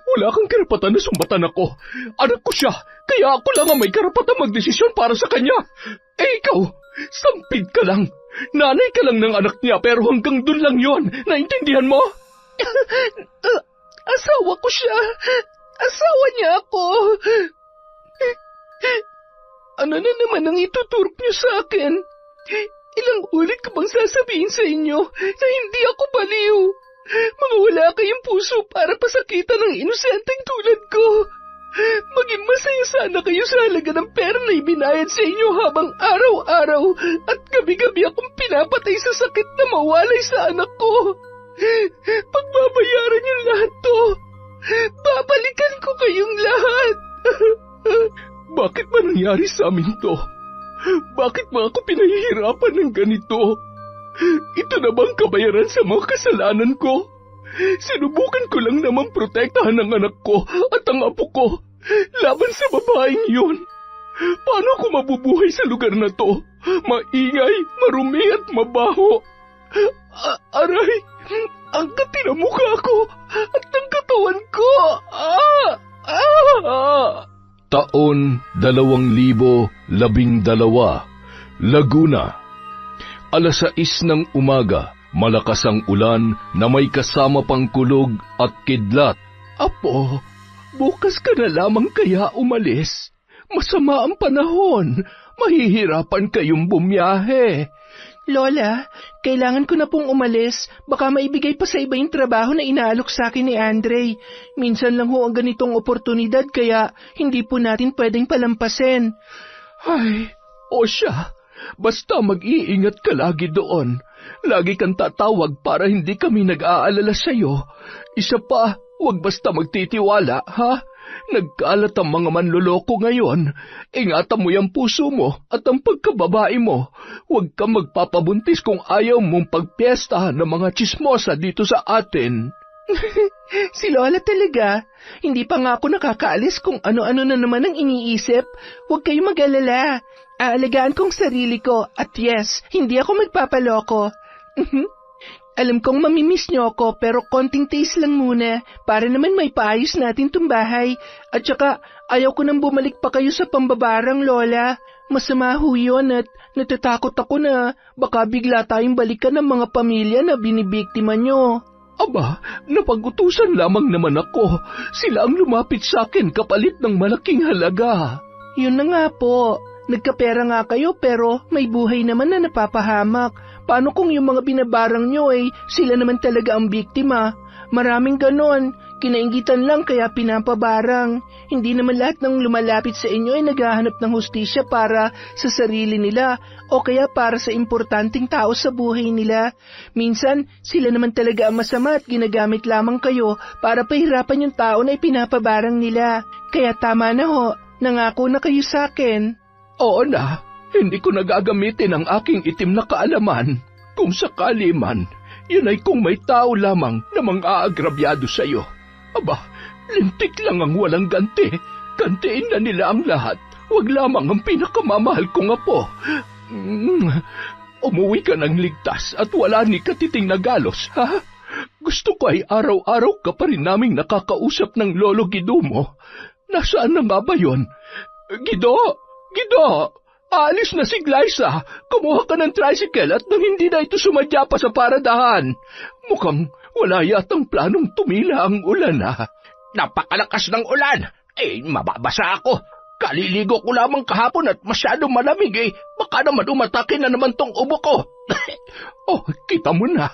Wala kang karapatan na sumbatan ako. Anak ko siya, kaya ako lang ang may karapatan magdesisyon para sa kanya. Ikaw, sampid ka lang. Nanay ka lang ng anak niya pero hanggang dun lang yon. Naintindihan mo? Asawa ko siya. Asawa niya ako. Ano na naman ang ituturok niyo sa akin? Ilang ulit ko bang sasabihin sa inyo na hindi ako baliw? Mga wala kayong puso para pasakitan ng inosenteng tulad ko. Maging masaya sana kayo sa halaga ng pera na ibinayad sa inyo habang araw-araw at gabi-gabi akong pinapatay sa sakit na mawalay sa anak ko. Pagbabayaran niyo lahat to. Babalikan ko kayong lahat. Bakit ba nangyari sa amin to? Bakit ba ako pinahihirapan ng ganito? Ito na bang kabayaran sa mga kasalanan ko? Sinubukan ko lang naman protektahan ang anak ko at ang apo ko laban sa babaeng yun. Paano ako mabubuhay sa lugar na to? Maingay, marumi at mabaho. Aray, ang kati ng mukha ko at ng katawan ko. Taon 2012, Laguna. Alas 6 ng umaga, malakas ang ulan na may kasama pang kulog at kidlat. Apo, bukas ka na lamang kaya umalis. Masama ang panahon. Mahihirapan kayong bumiyahe. Lola, kailangan ko na pong umalis. Baka maibigay pa sa iba yung trabaho na inaalok sa akin ni Andre. Minsan lang ho ang ganitong oportunidad kaya hindi po natin pwedeng palampasin. Ay, o siya. Basta mag-iingat ka lagi doon. Lagi kang tatawag para hindi kami nag-aalala sa'yo. Isa pa, huwag basta magtitiwala, ha? Nagkalat ang mga manloloko ngayon. Ingatan mo yung puso mo at ang pagkababae mo. Huwag kang magpapabuntis kung ayaw mong pagpiestahan ng mga tsismosa dito sa atin. Si Lola talaga. Hindi pa nga ako nakakaalis kung ano-ano na naman ang iniisip. Huwag kayong mag-alala. Aalagaan kong sarili ko at yes, hindi ako magpapaloko. Alam kong mamimiss niyo ako pero konting taste lang muna para naman may paayos natin tong bahay. At saka ayaw ko nang bumalik pa kayo sa pambabarang, Lola. Masama ho yun at natatakot ako na baka bigla tayong balikan ng mga pamilya na binibiktima niyo. Aba, napag-utusan lamang naman ako. Sila ang lumapit sa akin kapalit ng malaking halaga. Yun na nga po. Nagkapera nga kayo pero may buhay naman na napapahamak. Paano kung yung mga binabarang nyo sila naman talaga ang biktima? Maraming ganon. Kinaingitan lang kaya pinapabarang. Hindi naman lahat ng lumalapit sa inyo ay naghahanap ng hustisya para sa sarili nila o kaya para sa importanteng tao sa buhay nila. Minsan, sila naman talaga ang masama at ginagamit lamang kayo para pahirapan yung tao na ipinapabarang nila. Kaya tama na ho, nangako na kayo sa akin. Oo na, hindi ko nagagamitin ang aking itim na kaalaman. Kung sakali man, yun ay kung may tao lamang na mang-aagrabyado sa'yo. Aba, lintik lang ang walang ganti. Gantiin na nila ang lahat. Huwag lamang ang pinakamamahal kong apo. Umuwi ka ng ligtas at wala ni katiting na galos, ha? Gusto ko ay araw-araw ka pa rin naming nakakausap ng Lolo Gido mo. Nasaan na nga ba yun? Gido! Gido! Alis na si Glyza. Kumuha ka ng tricycle at nang hindi na ito sumadya pa sa paradahan. Mukhang wala yatang planong tumila ang ulan, ha? Napakalakas ng ulan. Mababasa ako. Kaliligo ko lamang kahapon at masyadong malamig Baka naman umatake na naman tong ubo ko. Oh, kita mo na.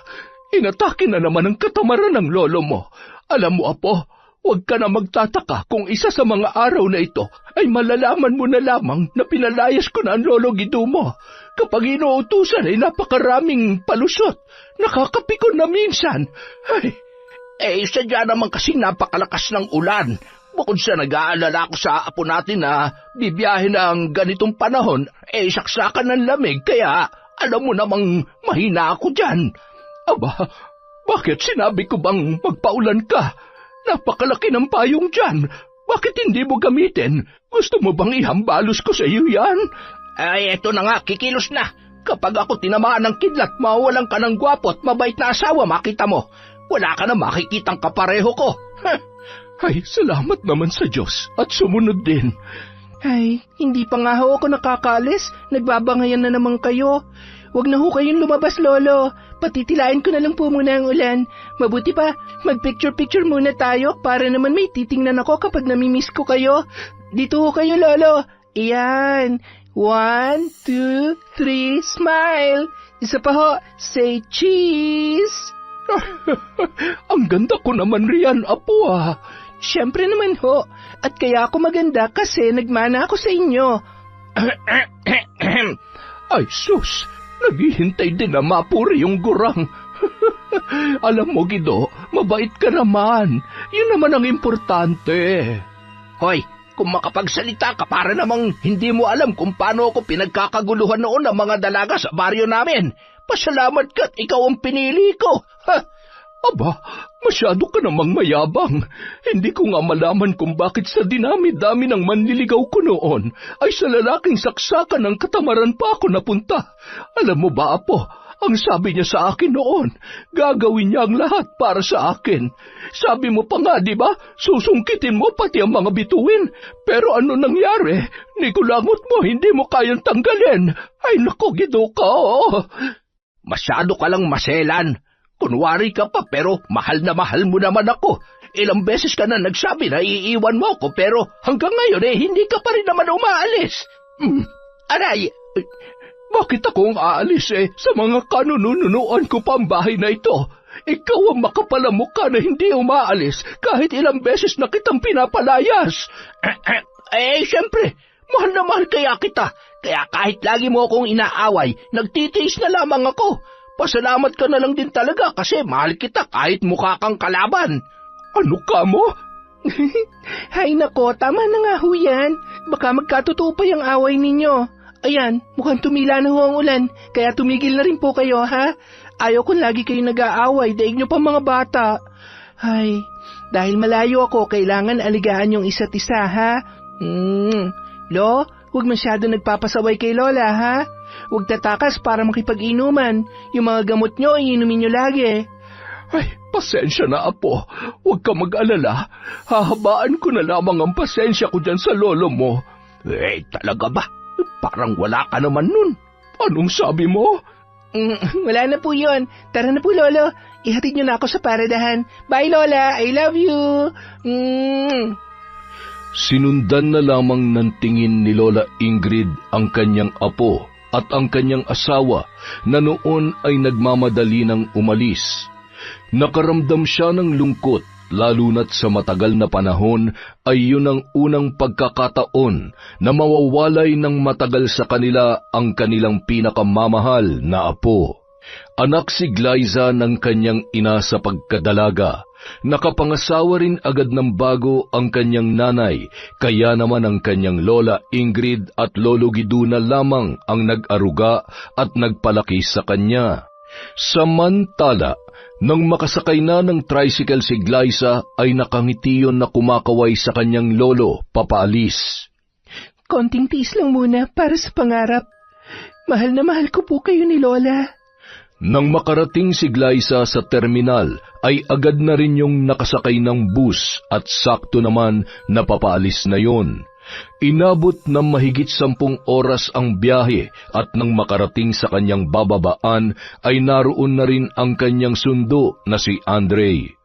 Inatake na naman ang katamaran ng lolo mo. Alam mo, apo, huwag ka na magtataka kung isa sa mga araw na ito ay malalaman mo na lamang na pinalayas ko na ang Lolo Gido mo. Kapag inuutusan ay napakaraming palusot. Nakakapikon na minsan. Sadya naman kasing napakalakas ng ulan. Bukod sa nag-aalala ko sa apo natin na bibiyahin na ang ganitong panahon, saksakan ng lamig kaya alam mo namang mahina ako dyan. Aba, bakit sinabi ko bang magpaulan ka? Napakalaki ng payong dyan. Bakit hindi mo gamitin? Gusto mo bang ihambalos ko sa iyo yan? Eto na nga, kikilos na. Kapag ako tinamaan ng kidlat, mawawalan ka ng gwapo at mabait na asawa, makita mo. Wala ka na makikitang kapareho ko. Ay, salamat naman sa Diyos at sumunod din. Ay, hindi pa nga ho ako nakakaalis. Nagbabangayan na naman kayo. Huwag na ho kayong lumabas, Lolo. Patitilain ko na lang po muna ang ulan. Mabuti pa, mag-picture-picture muna tayo para naman may titingnan ako kapag namimiss ko kayo. Dito ho kayo, Lolo. Iyan. 1, 2, 3, smile. Isa pa ho, say cheese. Ang ganda ko naman riyan, Apo ah. Siyempre naman ho. At kaya ako maganda kasi nagmana ako sa inyo. Ay, sus! Naghihintay din na mapuri yung gurang. Alam mo, Gido, mabait ka naman. Yun naman ang importante. Hoy, kung makapagsalita ka para namang hindi mo alam kung paano ako pinagkakaguluhan noon ng mga dalaga sa baryo namin. Pasalamat ka't ikaw ang pinili ko. Ha? Aba, masyado ka namang mayabang. Hindi ko nga malaman kung bakit sa dinami-dami ng manliligaw ko noon ay sa lalaking saksakan ng katamaran pa ako napunta. Alam mo ba, Apo, ang sabi niya sa akin noon, gagawin niya ang lahat para sa akin. Sabi mo pa nga, di ba, susungkitin mo pati ang mga bituin. Pero ano nangyari? Nikulangot mo, hindi mo kayang tanggalin. Ay naku, Gido ka, oh. Masyado ka lang maselan. Kunwari ka pa pero mahal na mahal mo naman ako. Ilang beses ka na nagsabi na iiwan mo ako pero hanggang ngayon hindi ka pa rin naman umaalis. Aray! Bakit akong aalis sa mga kanununuan ko pa ang bahay na ito? Ikaw ang makapalang mukha na hindi umaalis kahit ilang beses na kitang pinapalayas. Siyempre, mahal na mahal kaya kita. Kaya kahit lagi mo akong inaaway, nagtitiis na lamang ako. Pasalamat ka na lang din talaga kasi mahal kita kahit mukha kang kalaban. Ano ka mo? Hay nako, tama na nga ho yan. Baka magkatotoo pa yung away ninyo. Ayan, mukhang tumila na ho ang ulan, kaya tumigil na rin po kayo, ha? Ayaw kung lagi kayo nag-aaway, daig nyo pa mga bata. Ay, dahil malayo ako, kailangan aligaan yung isa't isa, ha? Lo, huwag masyado nagpapasaway kay Lola, ha? Huwag tatakas para makipag-inuman. Yung mga gamot nyo, iinumin nyo lagi. Ay, pasensya na, Apo. Huwag ka mag-alala. Hahabaan ko na lamang ang pasensya ko dyan sa lolo mo. Talaga ba? Parang wala ka naman nun. Anong sabi mo? Wala na po yun. Tara na po, Lolo. Ihatid nyo na ako sa paradahan. Bye, Lola. I love you. Sinundan na lamang ng tingin ni Lola Ingrid ang kanyang apo at ang kanyang asawa na noon ay nagmamadali ng umalis. Nakaramdam siya ng lungkot, lalo na't sa matagal na panahon ay yun ang unang pagkakataon na mawawalay ng matagal sa kanila ang kanilang pinakamamahal na apo. Anak si Glyza ng kanyang ina sa pagkadalaga. Nakapangasawa rin agad ng bago ang kanyang nanay, kaya naman ang kanyang Lola Ingrid at Lolo Gido na lamang ang nag-aruga at nagpalaki sa kanya. Samantala, nang makasakay na ng tricycle si Glyza ay nakangiti yun na kumakaway sa kanyang lolo papaalis. Konting tiis lang muna para sa pangarap. Mahal na mahal ko po kayo ni Lola. Nang makarating si Glyza sa terminal, ay agad na rin yung nakasakay ng bus at sakto naman na papaalis na yon. Inabot ng mahigit 10 oras ang biyahe at nang makarating sa kanyang bababaan ay naroon na rin ang kanyang sundo na si Andre.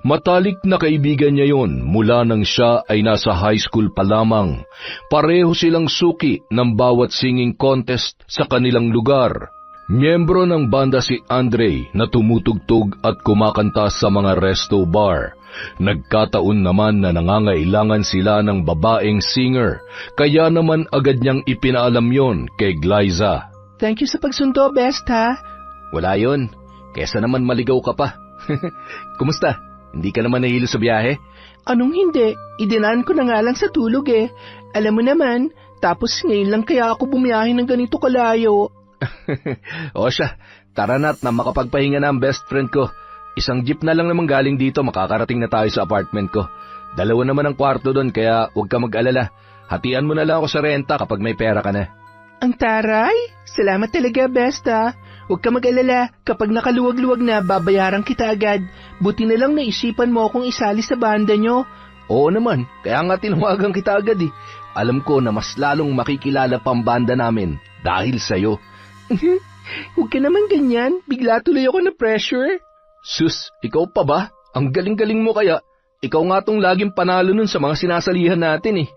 Matalik na kaibigan niya yon mula nang siya ay nasa high school pa lamang. Pareho silang suki ng bawat singing contest sa kanilang lugar. Miyembro ng banda si Andre na tumutugtog at kumakanta sa mga resto bar. Nagkataon naman na nangangailangan sila ng babaeng singer, kaya naman agad niyang ipinaalam yon kay Glyza. Thank you sa pagsundo, best ha? Wala yon, kesa naman maligaw ka pa. Kumusta? Hindi ka naman nahilo sa biyahe? Anong hindi? Idinaan ko na nga lang sa tulog eh. Alam mo naman, tapos ngayon lang kaya ako bumiyahe ng ganito kalayo. O siya, tara na't na makapagpahinga na ang best friend ko. Isang jeep na lang naman galing dito, makakarating na tayo sa apartment ko. 2 naman ang kwarto doon, kaya huwag ka mag-alala. Hatian mo na lang ako sa renta kapag may pera ka na. Ang taray? Salamat talaga, best ha. Huwag ka mag-alala, kapag nakaluwag-luwag na, babayaran kita agad. Buti na lang naisipan mo akong isali sa banda nyo. Oo naman, kaya nga tinawagan kita agad eh. Alam ko na mas lalong makikilala pa ang banda namin dahil sa'yo. Huwag ka naman ganyan, bigla tuloy ako na pressure. Sus, ikaw pa ba? Ang galing-galing mo kaya. Ikaw nga tong laging panalo nun sa mga sinasalihan natin eh.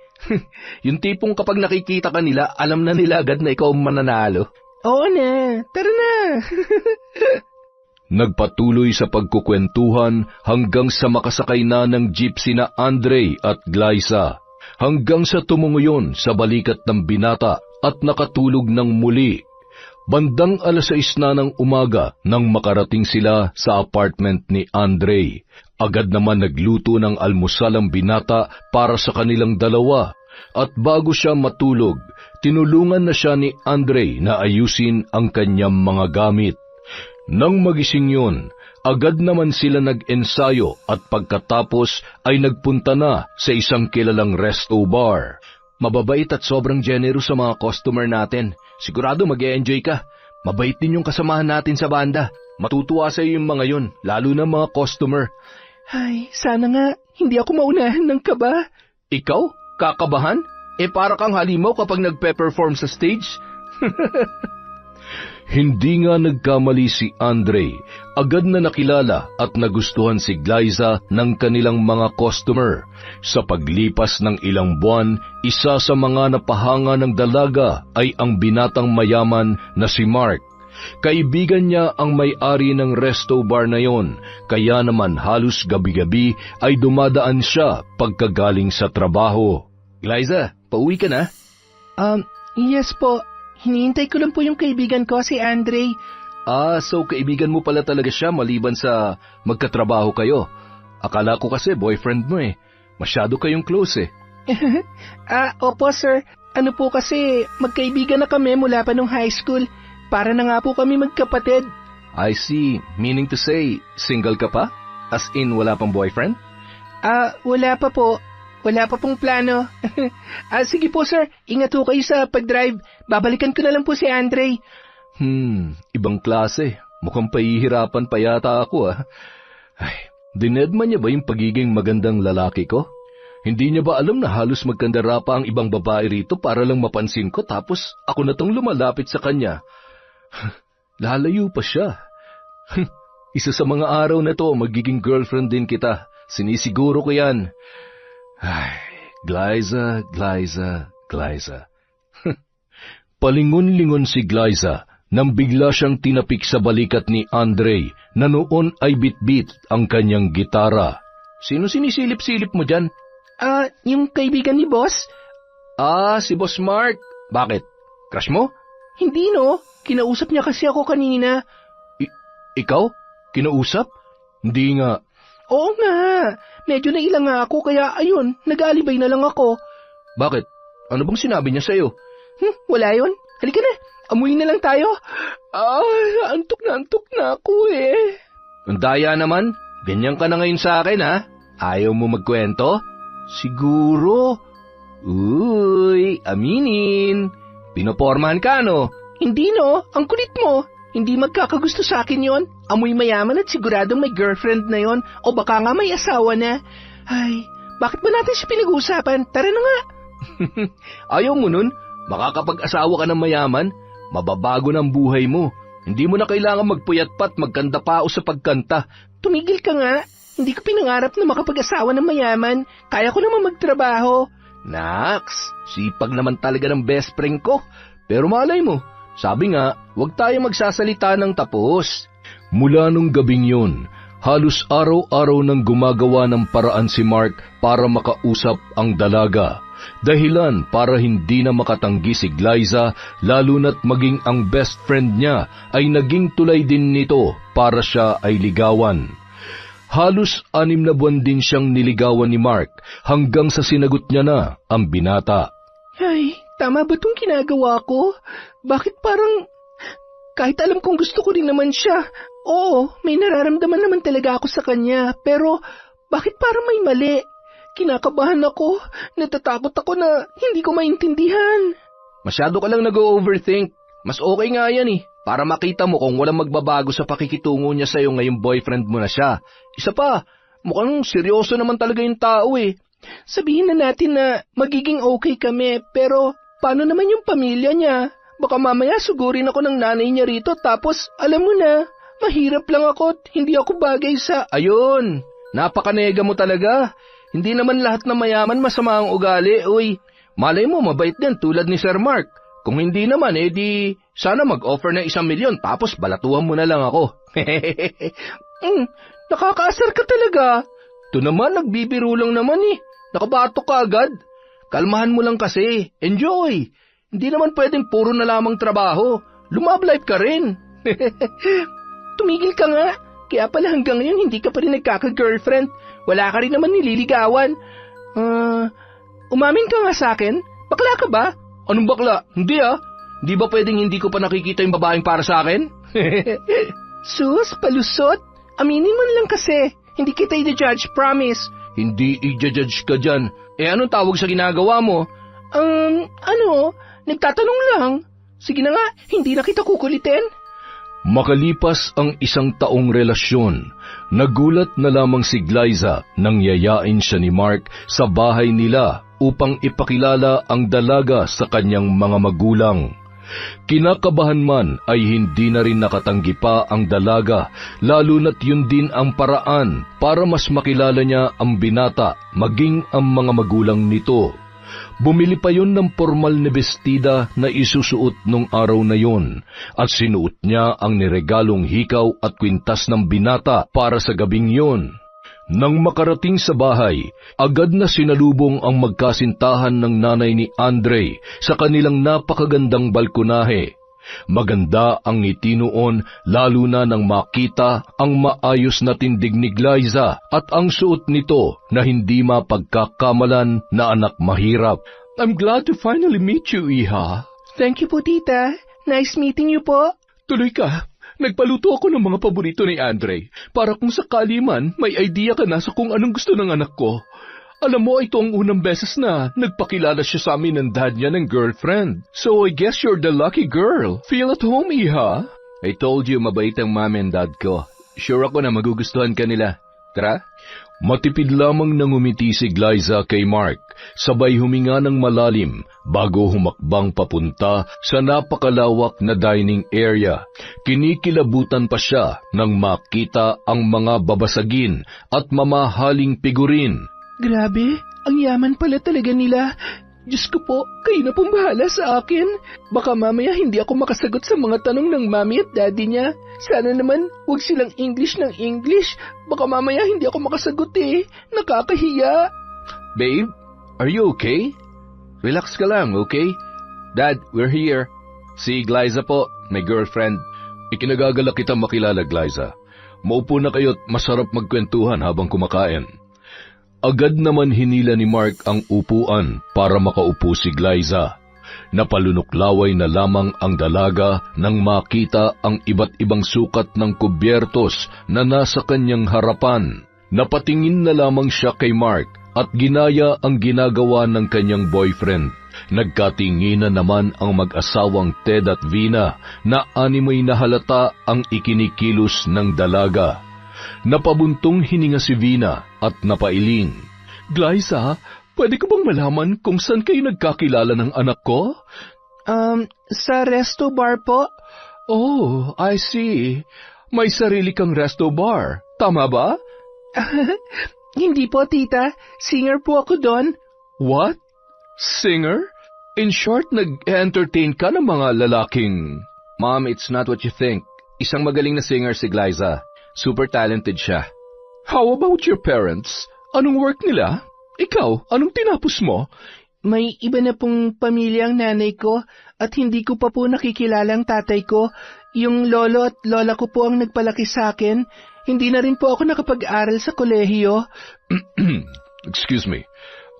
Yung tipong kapag nakikita ka nila, alam na nila agad na ikaw ang mananalo. Oo na, tara na. Nagpatuloy sa pagkukwentuhan hanggang sa makasakay na ng jeep sina Andre at Glyza. Hanggang sa tumunguyon sa balikat ng binata at nakatulog ng muli. Bandang 6:00 na ng umaga nang makarating sila sa apartment ni Andre. Agad naman nagluto ng almusal ang binata para sa kanilang dalawa. At bago siya matulog, tinulungan na siya ni Andre na ayusin ang kanyang mga gamit. Nang magising yun, agad naman sila nag-ensayo at pagkatapos ay nagpunta na sa isang kilalang resto bar. Mababait at sobrang generous sa mga customer natin. Sigurado mag-e-enjoy ka. Mabait din yung kasamahan natin sa banda. Matutuwa sa iyo yung mga yun, lalo na mga customer. Ay, sana nga, hindi ako maunahan ng kaba. Ikaw? Kakabahan? Para kang halimaw kapag nagpe-perform sa stage? Hindi nga nagkamali si Andre. Agad na nakilala at nagustuhan si Glyza ng kanilang mga customer. Sa paglipas ng ilang buwan, isa sa mga napahanga ng dalaga ay ang binatang mayaman na si Mark. Kaibigan niya ang may-ari ng resto bar na yon, kaya naman halos gabi-gabi ay dumadaan siya pagkagaling sa trabaho. Glyza, pauwi ka na? Yes po. Hinihintay ko lang po yung kaibigan ko, si Andre. So kaibigan mo pala talaga siya maliban sa magkatrabaho kayo. Akala ko kasi boyfriend mo eh. Masyado kayong close eh. Opo sir. Ano po kasi, magkaibigan na kami mula pa nung high school. Para na nga po kami magkapatid. I see. Meaning to say, single ka pa? As in, wala pang boyfriend? Wala pa po. Wala pa pong plano. Sige po sir, ingat po kayo sa pag-drive. Babalikan ko na lang po si Andre. Ibang klase. Mukhang pahihirapan pa yata ako Ay, dinedma niya ba yung pagiging magandang lalaki ko? Hindi niya ba alam na halos magkandara pa ang ibang babae rito para lang mapansin ko tapos ako na tong lumalapit sa kanya? Lalayo pa siya. Isa sa mga araw na to, magiging girlfriend din kita. Sinisiguro ko yan. Ay, Glyza. Palingon-lingon si Glyza nang bigla siyang tinapik sa balikat ni Andre na noon ay bitbit ang kanyang gitara. Sino sinisilip-silip mo dyan? Yung kaibigan ni boss? Si Boss Mark. Bakit? Crush mo? Hindi no, kinausap niya kasi ako kanina. Ikaw? Kinausap? Hindi nga. Oo nga, medyo nailang nga ako kaya ayun, nag-aalibay na lang ako. Bakit? Ano bang sinabi niya sa'yo? Wala yun. Halika na, amuyin na lang tayo. Antok na ako eh. Ang daya naman, ganyan ka na ngayon sa akin Ayaw mo magkwento? Siguro. Uy, aminin. Pinopormahan ka no? Hindi no, ang kulit mo. Hindi magkakagusto sa akin yon. Amoy mayaman at siguradong may girlfriend na yon o baka nga may asawa na. Ay, bakit ba natin siya pinag-uusapan? Tara na nga. Ayaw mo nun? Makakapag-asawa ka ng mayaman, mababago ng buhay mo. Hindi mo na kailangan magpuyat pa at magkanda pa o sa pagkanta. Tumigil ka nga. Hindi ko pinangarap na makapag-asawa ng mayaman. Kaya ko naman magtrabaho. Naks, sipag naman talaga ng best friend ko. Pero malay mo, sabi nga, huwag tayo magsasalita ng tapos. Mula nung gabing yun, halos araw-araw nang gumagawa ng paraan si Mark para makausap ang dalaga. Dahilan para hindi na makatanggi si Glyza, lalo na't maging ang best friend niya ay naging tulay din nito para siya ay ligawan. Halos 6 na buwan din siyang niligawan ni Mark hanggang sa sinagot niya na ang binata. Ay, tama ba itong ginagawa ko? Bakit parang... Kahit alam kong gusto ko rin naman siya. Oo, may nararamdaman naman talaga ako sa kanya. Pero bakit parang may mali? Kinakabahan ako. Natatakot ako na hindi ko maintindihan. Masyado ka lang nag-overthink. Mas okay nga yan eh, para makita mo kung walang magbabago sa pakikitungo niya sa'yo ngayong boyfriend mo na siya. Isa pa, mukhang seryoso naman talaga yung tao eh. Sabihin na natin na magiging okay kami, pero paano naman yung pamilya niya? Baka mamaya sugurin ako ng nanay niya rito tapos alam mo na, mahirap lang ako at hindi ako bagay sa... Ayun, napakanega mo talaga. Hindi naman lahat na mayaman masama ang ugali, uy. Malay mo, mabait din tulad ni Sir Mark. Kung hindi naman, di sana mag-offer ng 1 milyon tapos balatuhan mo na lang ako. Nakakaasar ka talaga. Ito naman, nagbibiro lang naman eh. Nakabatok ka agad. Kalmahan mo lang kasi. Enjoy. Hindi naman pwedeng puro na lamang trabaho. Lumab life ka rin. Tumigil ka nga. Kaya pala hanggang ngayon hindi ka pa rin nagkaka-girlfriend. Wala ka rin naman nililigawan. Umamin ka nga sa akin. Bakla ka ba? Anong bakla? Hindi ah. Di ba pwedeng hindi ko pa nakikita yung babaeng para sa akin? Sus, palusot. Aminin mo lang kasi. Hindi kita i-judge, promise. Hindi i-judge ka dyan. Anong tawag sa ginagawa mo? Nagtatanong lang. Sige na nga, hindi na kita kukulitin. Makalipas ang 1 taong relasyon, nagulat na lamang si Glyza nang yayain siya ni Mark sa bahay nila upang ipakilala ang dalaga sa kanyang mga magulang. Kinakabahan man ay hindi na rin nakatanggi pa ang dalaga, lalo na't yun din ang paraan para mas makilala niya ang binata maging ang mga magulang nito. Bumili pa yun ng formal na bestida na isusuot nung araw na yun at sinuot niya ang niregalong hikaw at kwintas ng binata para sa gabing yun. Nang makarating sa bahay, agad na sinalubong ang magkasintahan ng nanay ni Andre sa kanilang napakagandang balkonahe. Maganda ang ngiti noon lalo na nang makita ang maayos na tindig ni Glyza at ang suot nito na hindi mapagkakamalan na anak mahirap. I'm glad to finally meet you, Iha. Thank you po, tita. Nice meeting you po. Tuloy ka. Nagpaluto ako ng mga paborito ni Andre para kung sakali man may idea ka na sa kung anong gusto ng anak ko. Alam mo, ito ang unang beses na nagpakilala siya sa amin ng dad niya ng girlfriend. So I guess you're the lucky girl. Feel at home, Iha. I told you, mabait ang mami and dad ko. Sure ako na magugustuhan ka nila. Tara? Matipid lamang nang umiti si Glyza kay Mark, sabay huminga ng malalim bago humakbang papunta sa napakalawak na dining area. Kinikilabutan pa siya nang makita ang mga babasagin at mamahaling figurin. Grabe, ang yaman pala talaga nila. Diyos ko po, kayo na pong bahala sa akin. Baka mamaya hindi ako makasagot sa mga tanong ng mami at daddy niya. Sana naman, huwag silang English ng English. Baka mamaya hindi ako makasagot eh. Nakakahiya. Babe, are you okay? Relax ka lang, okay? Dad, we're here. Si Glyza po, my girlfriend. Ikinagagalak kitang makilala, Glyza. Maupo na kayo't masarap magkwentuhan habang kumakain. Agad naman hinila ni Mark ang upuan para makaupo si Glyza. Napalunuklaway na lamang ang dalaga nang makita ang iba't ibang sukat ng kubyertos na nasa kanyang harapan. Napatingin na lamang siya kay Mark at ginaya ang ginagawa ng kanyang boyfriend. Nagkatinginan naman ang mag-asawang Ted at Vina na animoy na halata ang ikinikilos ng dalaga. Napabuntong hininga si Vina at napailing. Glyza, pwede ko bang malaman kung saan kayo nagkakilala ng anak ko? Sa resto bar po. Oh, I see. May sarili kang resto bar. Tama ba? Hindi po, tita. Singer po ako doon. What? Singer? In short, nag-entertain ka ng mga lalaking... Mom, it's not what you think. Isang magaling na singer si Glyza. Super talented siya. How about your parents? Anong work nila? Ikaw, anong tinapos mo? May iba na pong pamilya ang nanay ko at hindi ko pa po nakikilala ang tatay ko. Yung lolo at lola ko po ang nagpalaki sa akin. Hindi na rin po ako nakapag-aral sa kolehiyo. Excuse me.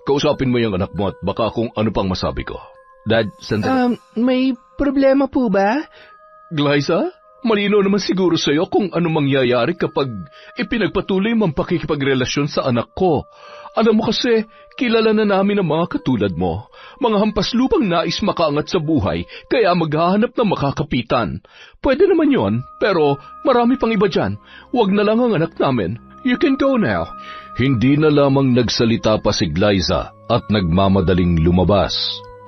Kausapin mo yung anak mo at baka kung ano pang masabi ko. Dad, sandali. May problema po ba? Glyza? Malino naman siguro sa'yo kung ano mangyayari kapag ipinagpatuloy mong pakikipagrelasyon sa anak ko. Alam mo kasi, kilala na namin ang mga katulad mo. Mga hampas lupang nais makaangat sa buhay, kaya maghahanap ng makakapitan. Pwede naman yon, pero marami pang iba dyan. Huwag na lang ang anak namin. You can go now. Hindi na lamang nagsalita pa si Glyza at nagmamadaling lumabas.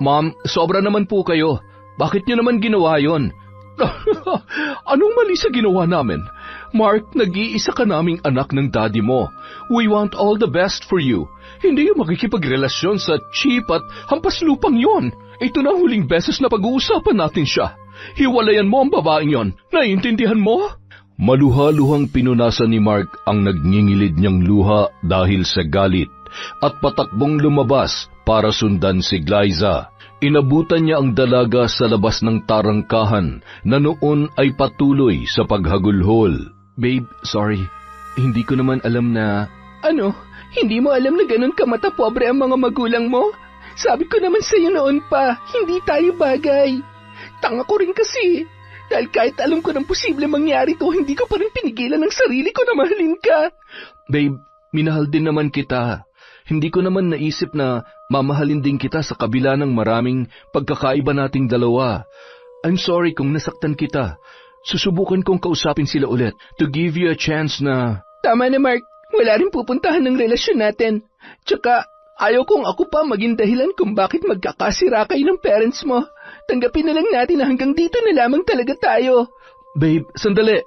Ma'am, sobra naman po kayo. Bakit niyo naman ginawa yon? Anong mali sa ginawa namin? Mark, nag-iisa ka naming anak ng daddy mo. We want all the best for you. Hindi yung makikipagrelasyon sa cheap at hampas lupang yon. Ito na ang huling beses na pag-uusapan natin siya. Hiwalayan mo ang babaeng yon. Naiintindihan mo? Maluha-luhang pinunasan ni Mark ang nagngingilid niyang luha dahil sa galit at patakbong lumabas para sundan si Glyza. Inabutan niya ang dalaga sa labas ng tarangkahan na noon ay patuloy sa paghagulhol. Babe, sorry. Hindi ko naman alam na... Ano? Hindi mo alam na ganun kamata pobre ang mga magulang mo? Sabi ko naman sa'yo noon pa, hindi tayo bagay. Tanga ko rin kasi. Dahil kahit alam ko ng posible mangyari to, hindi ko pa rin pinigilan ng sarili ko na mahalin ka. Babe, minahal din naman kita. Hindi ko naman naisip na mamahalin din kita sa kabila ng maraming pagkakaiba nating dalawa. I'm sorry kung nasaktan kita. Susubukan kong kausapin sila ulit to give you a chance na... Tama na, Mark. Wala rin pupuntahan ng relasyon natin. Tsaka, ayaw kong ako pa maging dahilan kung bakit magkakasira kayo ng parents mo. Tanggapin na lang natin na hanggang dito na lamang talaga tayo. Babe, sandali.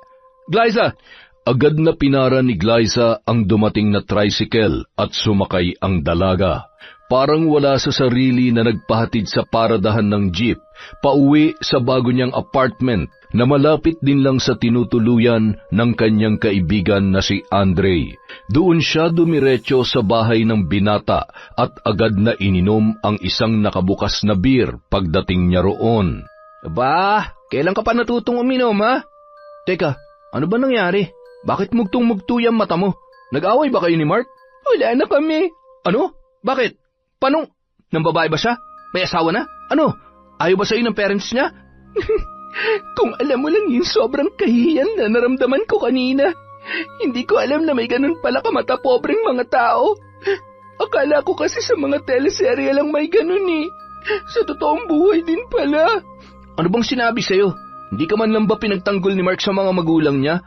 Glyza! Agad na pinara ni Glyza ang dumating na tricycle at sumakay ang dalaga. Parang wala sa sarili na nagpahatid sa paradahan ng jeep, pauwi sa bago niyang apartment na malapit din lang sa tinutuluyan ng kanyang kaibigan na si Andre. Doon siya dumiretso sa bahay ng binata at agad na ininom ang isang nakabukas na beer pagdating niya roon. Ba, kailan ka pa natutong uminom, ha? Teka, ano ba nangyari? Bakit mugtong-mugto yung mata mo? Nag-away ba kayo ni Mark? Wala na kami. Ano? Bakit? Paano? Nang babae ba siya? May asawa na? Ano? Ayaw ba sa'yo ng parents niya? Kung alam mo lang yung sobrang kahihiyan na naramdaman ko kanina. Hindi ko alam na may ganun pala kamata pobreng mga tao. Akala ko kasi sa mga teleserye lang may ganun eh. Sa totoong buhay din pala. Ano bang sinabi sa'yo? Hindi ka man lang ba pinagtanggol ni Mark sa mga magulang niya?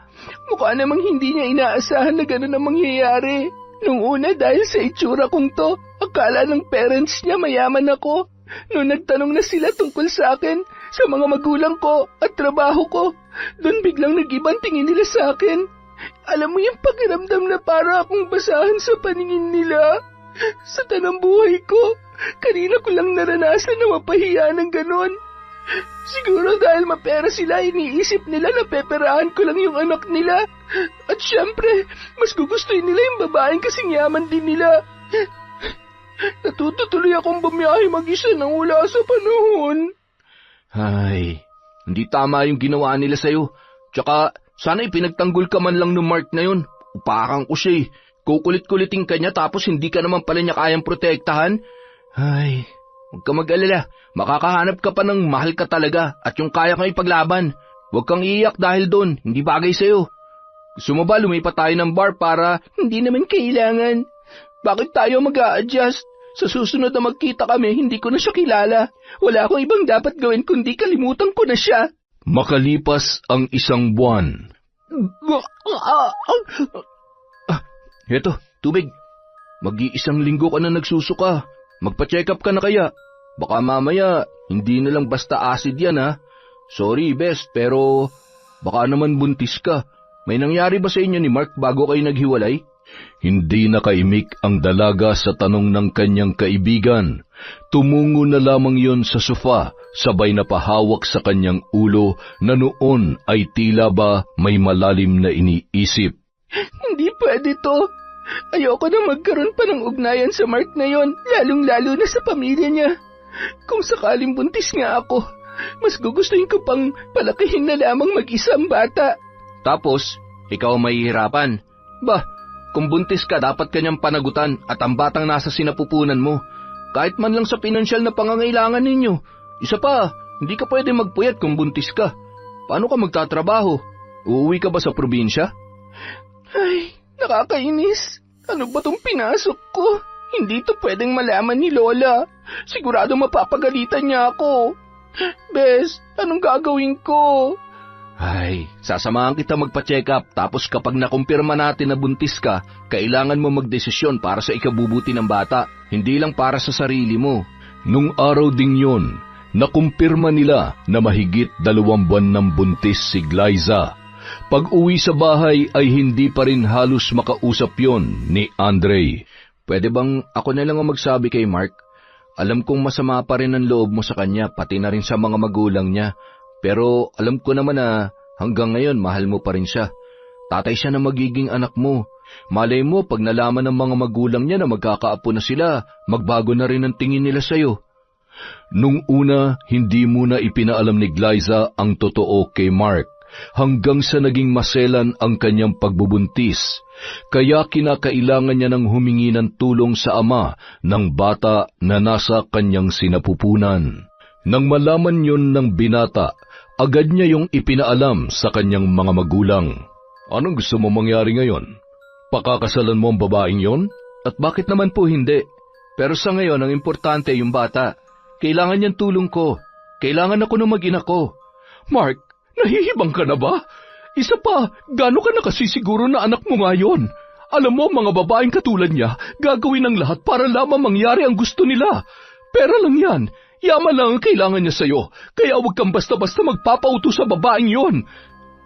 Mukha namang hindi niya inaasahan na gano'n ang mangyayari. Nung una dahil sa itsura kong to, akala ng parents niya mayaman ako. Noong nagtanong na sila tungkol sa akin, sa mga magulang ko at trabaho ko, doon biglang nag-ibang tingin nila sa akin. Alam mo yung pakiramdam na para akong basahan sa paningin nila. Sa tanang buhay ko, kanina ko lang naranasan na mapahiya ng gano'n. Siguro dahil mapera sila, iniisip nila na peperahan ko lang yung anak nila. At syempre, mas gugustuhin nila yung babaeng kasing yaman din nila. Natututuloy akong bumiyahe mag-isa nang wala sa panahon. Ay, hindi tama yung ginawa nila sa'yo. Tsaka, sana ipinagtanggol ka man lang ng Mark na yun. Upakan ko siya eh. Kukulit-kulitin ka niya tapos hindi ka naman pala niya kayang protektahan. Ay, huwag ka mag-alala. Makakahanap ka pa ng mahal ka talaga at yung kaya kang ipaglaban. Huwag kang iiyak dahil doon, hindi bagay sa'yo. Gusto mo ba lumipat tayo ng bar para... Hindi naman kailangan. Bakit tayo mag-a-adjust? Sa susunod na magkita kami, hindi ko na siya kilala. Wala akong ibang dapat gawin kundi kalimutan ko na siya. Makalipas ang isang buwan. Heto, tubig. Mag-iisang linggo ka na nagsusuka. Magpa-check up ka na kaya. Baka mamaya, hindi na lang basta acid yan ha. Sorry, best, pero baka naman buntis ka. May nangyari ba sa inyo ni Mark bago kayo naghiwalay? Hindi nakaimik ang dalaga sa tanong ng kanyang kaibigan. Tumungo na lamang yon sa sofa, sabay na pahawak sa kanyang ulo na noon ay tila ba may malalim na iniisip. Hindi pwede to. Ayoko na magkaroon pa ng ugnayan sa Mark na yon, lalong-lalo na sa pamilya niya. Kung sakaling buntis nga ako, mas gugustuhin ko pang palakihin na lamang mag-isa ang bata. Tapos, ikaw ang mahihirapan. Bah, kung buntis ka, dapat kanyang panagutan at ang batang nasa sinapupunan mo. Kahit man lang sa pinansyal na pangangailangan ninyo. Isa pa, hindi ka pwede magpuyat kung buntis ka. Paano ka magtatrabaho? Uuwi ka ba sa probinsya? Ay, nakakainis. Ano ba tong pinasok ko? Hindi to pwedeng malaman ni Lola. Sigurado mapapagalitan niya ako. Bes, anong gagawin ko? Ay, sasamahan kita magpa-check up tapos kapag nakumpirma natin na buntis ka, kailangan mo magdesisyon para sa ikabubuti ng bata, hindi lang para sa sarili mo. Nung araw ding yon, nakumpirma nila na mahigit 2 buwan ng buntis si Glyza. Pag-uwi sa bahay ay hindi pa rin halos makausap yon ni Andre. Pwede bang ako na lang ang magsabi kay Mark? Alam kong masama pa rin ang loob mo sa kanya, pati na rin sa mga magulang niya. Pero alam ko naman na hanggang ngayon mahal mo pa rin siya. Tatay siya na magiging anak mo. Malay mo pag nalaman ng mga magulang niya na magkakaapo na sila, magbago na rin ang tingin nila sa'yo. Nung una, hindi muna ipinaalam ni Glyza ang totoo kay Mark, hanggang sa naging maselan ang kanyang pagbubuntis. Kaya kinakailangan niya ng humingi ng tulong sa ama ng bata na nasa kanyang sinapupunan. Nang malaman yun ng binata, agad niya yung ipinaalam sa kanyang mga magulang. Anong gusto mo mangyari ngayon? Pakakasalan mo ang babaeng yon? At bakit naman po hindi? Pero sa ngayon, ang importante yung bata. Kailangan niyang tulong ko. Kailangan ako ng mag-ina ko. Mark, nahihibang ka na ba? Isa pa, gaano ka nakasisiguro na anak mo ngayon? Alam mo, mga babaeng katulad niya, gagawin ang lahat para lamang mangyari ang gusto nila. Pera lang yan. Yaman lang ang kailangan niya sa'yo, kaya huwag kang basta-basta magpapauto sa babaeng yon.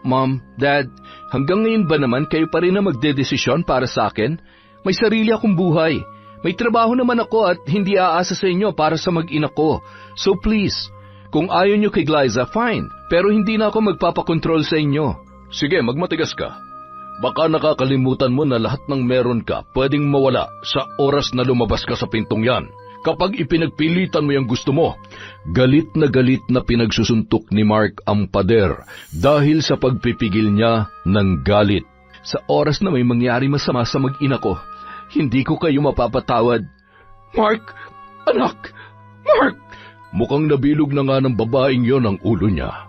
Mom, Dad, hanggang ngayon ba naman kayo pa rin na magdedesisyon para sa akin? May sarili akong buhay. May trabaho naman ako at hindi aasa sa inyo para sa mag-ina ko. So please, kung ayaw niyo kay Glyza, fine. Pero hindi na ako magpapakontrol sa inyo. Sige, magmatigas ka. Baka nakakalimutan mo na lahat ng meron ka pwedeng mawala sa oras na lumabas ka sa pintong yan. Kapag ipinagpilitan mo yung gusto mo. Galit na pinagsusuntok ni Mark ang pader dahil sa pagpipigil niya ng galit. Sa oras na may mangyari masama sa mag-ina ko, hindi ko kayo mapapatawad. Mark, anak, Mark! Mukhang nabilog na nga ng babaeng yon ang ulo niya.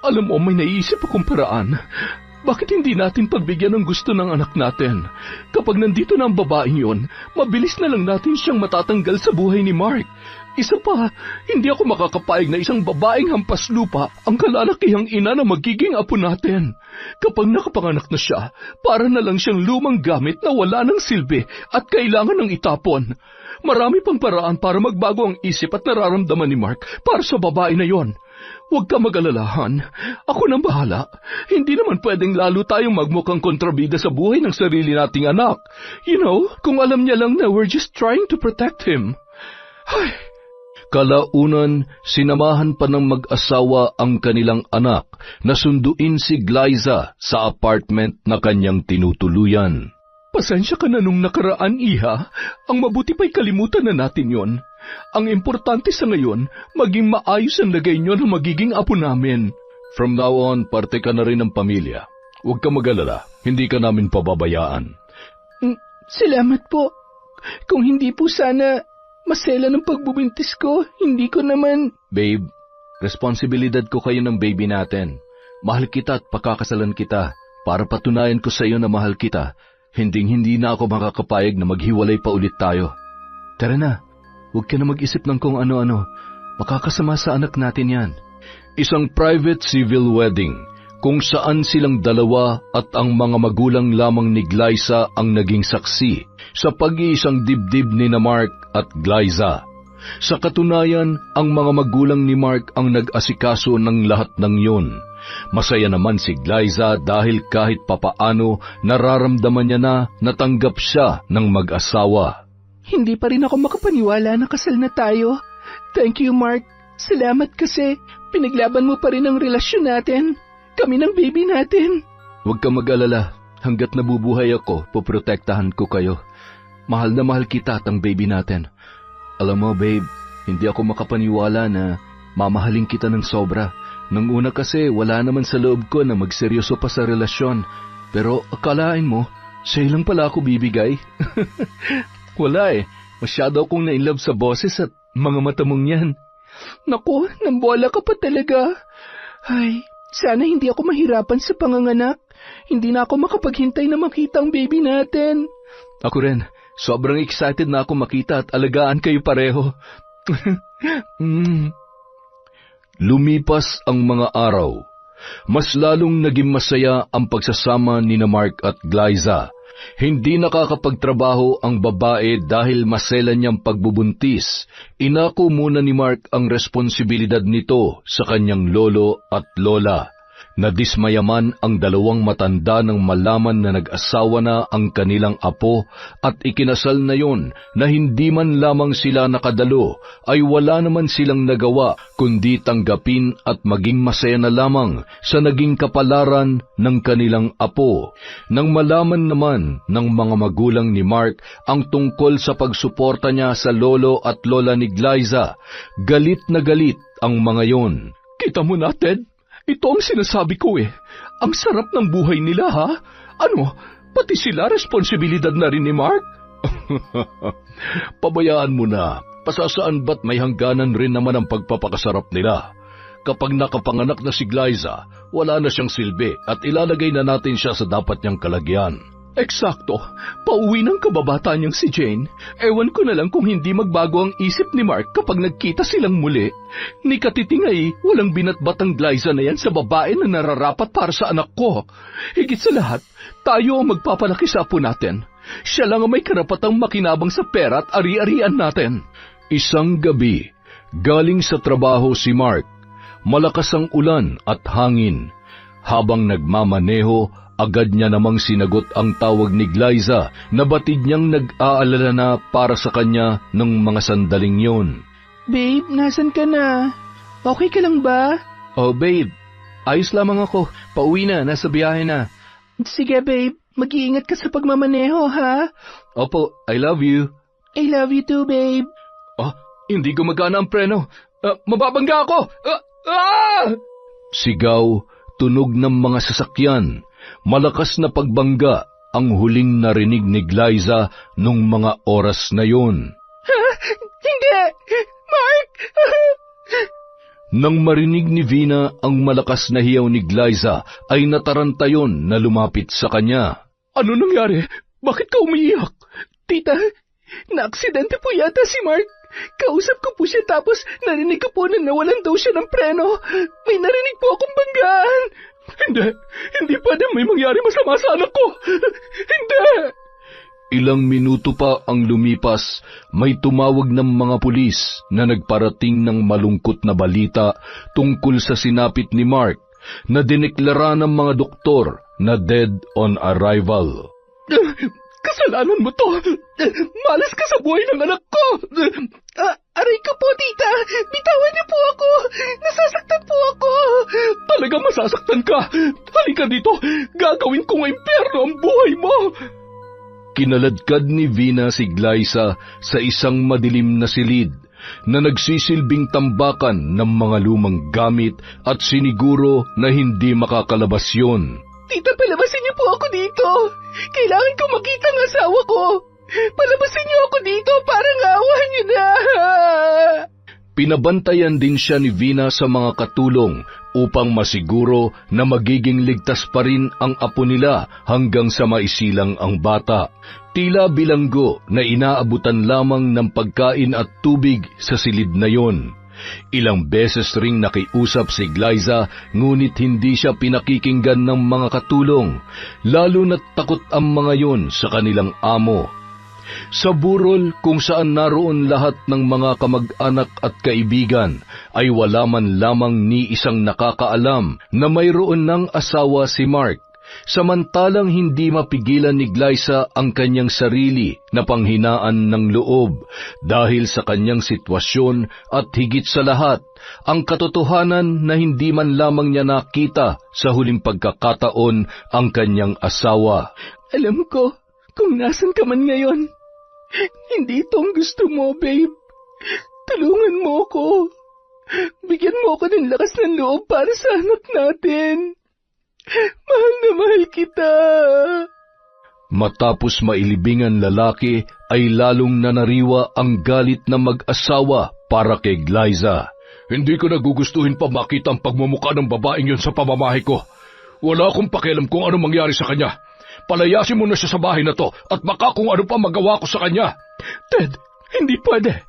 Alam mo, may naisip akong paraan. Bakit hindi natin pagbigyan ng gusto ng anak natin? Kapag nandito na ang babaeng yon, mabilis na lang natin siyang matatanggal sa buhay ni Mark. Isa pa, hindi ako makakapayag na isang babaeng hampas lupa ang kalalakihang ina na magiging apo natin. Kapag nakapanganak na siya, para na lang siyang lumang gamit na wala ng silbi at kailangan ng itapon. Marami pang paraan para magbago ang isip at nararamdaman ni Mark para sa babae na yon. Huwag ka mag-alalahan. Ako nang bahala. Hindi naman pwedeng lalo tayong magmukhang kontrabida sa buhay ng sarili nating anak. You know, kung alam niya lang na we're just trying to protect him. Ay. Kalaunan, sinamahan pa ng mag-asawa ang kanilang anak na sunduin si Glyza sa apartment na kanyang tinutuluyan. Pasensya ka na nung nakaraan, Iha. Ang mabuti pa'y kalimutan na natin yon. Ang importante sa ngayon, maging maayos ang lagay nyo na magiging apo namin. From now on, parte ka na rin ng pamilya. Huwag ka mag-alala, hindi ka namin pababayaan. Salamat po. Kung hindi po sana masela ng pagbubuntis ko, hindi ko naman... Babe, responsibilidad ko kayo ng baby natin. Mahal kita at pakakasalan kita. Para patunayan ko sa iyo na mahal kita, hindi na ako makakapayag na maghiwalay pa ulit tayo. Tara na. Huwag ka na mag-isip ng kung ano-ano. Makakasama sa anak natin yan. Isang private civil wedding kung saan silang dalawa at ang mga magulang lamang ni Glyza ang naging saksi sa pag-iisang dibdib ni na Mark at Glyza. Sa katunayan, ang mga magulang ni Mark ang nag-asikaso ng lahat ng yun. Masaya naman si Glyza dahil kahit papaano nararamdaman niya na natanggap siya ng mag-asawa. Hindi pa rin ako makapaniwala na kasal na tayo. Thank you, Mark. Salamat kasi pinaglaban mo pa rin ang relasyon natin. Kami ng baby natin. Huwag kang mag-alala. Hanggat nabubuhay ako, poprotektahan ko kayo. Mahal na mahal kita at ang baby natin. Alam mo, babe, hindi ako makapaniwala na mamahalin kita ng sobra. Nung una kasi wala naman sa loob ko na magseryoso pa sa relasyon. Pero akalain mo, sa'yo lang pala ako bibigay. Wala eh. Masyado akong na-inlove sa boses at mga mata mong yan. Naku, nambola ka pa talaga. Ay, sana hindi ako mahirapan sa panganganak. Hindi na ako makapaghintay na makita ang baby natin. Ako rin, sobrang excited na ako makita at alagaan kayo pareho. Lumipas ang mga araw. Mas lalong naging masaya ang pagsasama ni Mark at Glyza. Hindi nakakapagtrabaho ang babae dahil masela niyang pagbubuntis. Inako muna ni Mark ang responsibilidad nito sa kanyang lolo at lola. Nadismayaman ang dalawang matanda nang malaman na nag-asawa na ang kanilang apo at ikinasal na yon na hindi man lamang sila nakadalo ay wala naman silang nagawa kundi tanggapin at maging masaya na lamang sa naging kapalaran ng kanilang apo. Nang malaman naman ng mga magulang ni Mark ang tungkol sa pagsuporta niya sa lolo at lola ni Glyza, galit na galit ang mga yon. Kita mo na, Ted? Ito ang sinasabi ko eh. Ang sarap ng buhay nila, ha? Ano, pati sila responsibilidad na rin ni Mark? Pabayaan mo na. Pasasaan ba't may hangganan rin naman ang pagpapakasarap nila? Kapag nakapanganak na si Glyza, wala na siyang silbi at ilalagay na natin siya sa dapat niyang kalagyan. Eksakto. Pauwi ng kababataan niyang si Jane. Ewan ko na lang kung hindi magbago ang isip ni Mark kapag nagkita silang muli. Ni Katiting ay walang binatbatang Glyza na yan sa babae na nararapat para sa anak ko. Higit sa lahat, tayo ang magpapalaki sa apo natin. Siya lang ang may karapatang makinabang sa pera at ari-arian natin. Isang gabi, galing sa trabaho si Mark. Malakas ang ulan at hangin. Habang nagmamaneho, agad niya namang sinagot ang tawag ni Glyza na batid niyang nag-aalala na para sa kanya ng mga sandaling yon. Babe, nasan ka na? Okay ka lang ba? Oh, babe. Ayos lamang ako. Pauwi na. Nasa biyahe na. Sige, babe. Mag-iingat ka sa pagmamaneho, ha? Opo, I love you. I love you too, babe. Hindi gumagana ang preno. Mababangga ako! Sigaw, tunog ng mga sasakyan. Malakas na pagbangga ang huling narinig ni Glyza nung mga oras na yon. Hindi! Mark! Nang marinig ni Vina ang malakas na hiyaw ni Glyza, ay nataranta yon na lumapit sa kanya. Ano nangyari? Bakit ka umiiyak? Tita, na-aksidente po yata si Mark. Kausap ko po siya tapos narinig ko po na nawalan daw siya ng preno. May narinig po akong banggaan. Hindi pwede may mangyari masama sa anak ko. Hindi! Ilang minuto pa ang lumipas, may tumawag ng mga pulis na nagparating ng malungkot na balita tungkol sa sinapit ni Mark na dineklara ng mga doktor na dead on arrival. Kasalanan mo to! Malas ka sa buhay ng anak ko! Aray ko po, tita! Bitawan niyo po ako! Nasasaktan po ako! Talagang masasaktan ka! Halika dito! Gagawin ko ng impyerno ang buhay mo! Kinaladkad ni Vina si Glyza sa isang madilim na silid na nagsisilbing tambakan ng mga lumang gamit at siniguro na hindi makakalabas yun. Tita, palabasin niyo po ako dito! Kailangan ko makita ang asawa ko! Palabasin niyo ako dito para ngawan niyo na! Pinabantayan din siya ni Vina sa mga katulong upang masiguro na magiging ligtas pa rin ang apo nila hanggang sa maisilang ang bata. Tila bilanggo na inaabutan lamang ng pagkain at tubig sa silid na yon. Ilang beses ring nakiusap si Glyza ngunit hindi siya pinakikinggan ng mga katulong, lalo na't takot ang mga yon sa kanilang amo. Sa burol kung saan naroon lahat ng mga kamag-anak at kaibigan ay wala man lamang ni isang nakakaalam na mayroon ng asawa si Mark. Samantalang hindi mapigilan ni Glyza ang kanyang sarili na panghinaan ng loob dahil sa kanyang sitwasyon at higit sa lahat, ang katotohanan na hindi man lamang niya nakita sa huling pagkakataon ang kanyang asawa. Alam ko kung nasan ka man ngayon. Hindi ito ang gusto mo, babe. Tulungan mo ako. Bigyan mo ako ng lakas ng loob para sa anak natin. Mahal na mahal kita. Matapos mailibingan lalaki ay lalong nanariwa ang galit na mag-asawa para kay Glyza. Hindi ko nagugustuhin pa makita ang pagmumukha ng babaeng yon sa pamamahay ko. Wala akong pakialam kung ano mangyari sa kanya. Palayasin mo na siya sa bahay na to at baka kung ano pa magawa ko sa kanya. Ted, hindi pwede.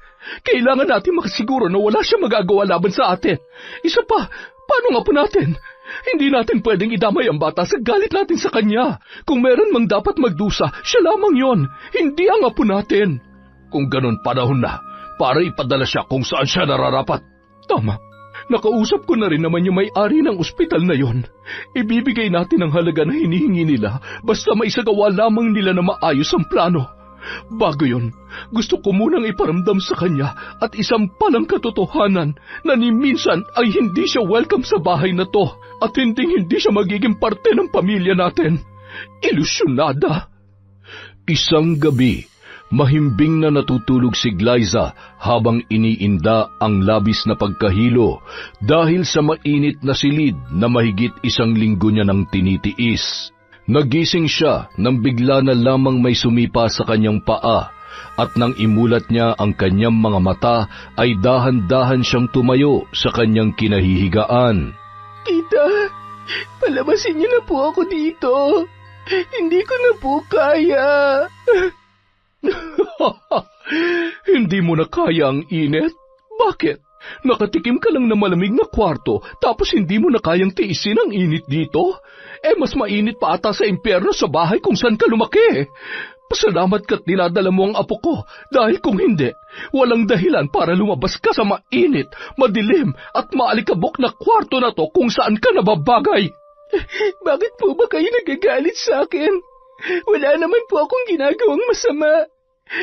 Kailangan natin makasiguro na wala siya magagawa laban sa atin. Isa pa, paano nga po natin? Hindi natin pwedeng idamay ang bata sa galit natin sa kanya. Kung meron mang dapat magdusa, siya lamang yon, hindi ang apo natin. Kung ganon, panahon na para ipadala siya kung saan siya nararapat. Tama. Nakausap ko na rin naman yung may-ari ng ospital na yon. Ibibigay natin ang halaga na hinihingi nila basta maisagawa lamang nila na maayos ang plano. Bago yon, gusto ko munang iparamdam sa kanya at isampal ang katotohanan na ni minsan ay hindi siya welcome sa bahay na to at hindi siya magiging parte ng pamilya natin. Ilusyonada. Isang gabi, mahimbing na natutulog si Glyza habang iniinda ang labis na pagkahilo dahil sa mainit na silid na mahigit 1 linggo niya nang tinitiis. Nagising siya nang bigla na lamang may sumipa sa kanyang paa at nang imulat niya ang kanyang mga mata ay dahan-dahan siyang tumayo sa kanyang kinahihigaan. Tita, palabasin niyo na po ako dito. Hindi ko na po kaya. Hindi mo na kaya ang init? Bakit? Nakatikim ka lang na malamig na kwarto tapos hindi mo na kayang tiisin ang init dito? Mas mainit pa ata sa impyerno sa bahay kung saan ka lumaki. Pasalamat ka't dinadala mo ang apo ko dahil kung hindi, walang dahilan para lumabas ka sa mainit, madilim at maalikabok na kwarto na to kung saan ka nababagay. Bakit po ba kayo nagagalit sa akin? Wala naman po akong ginagawang masama.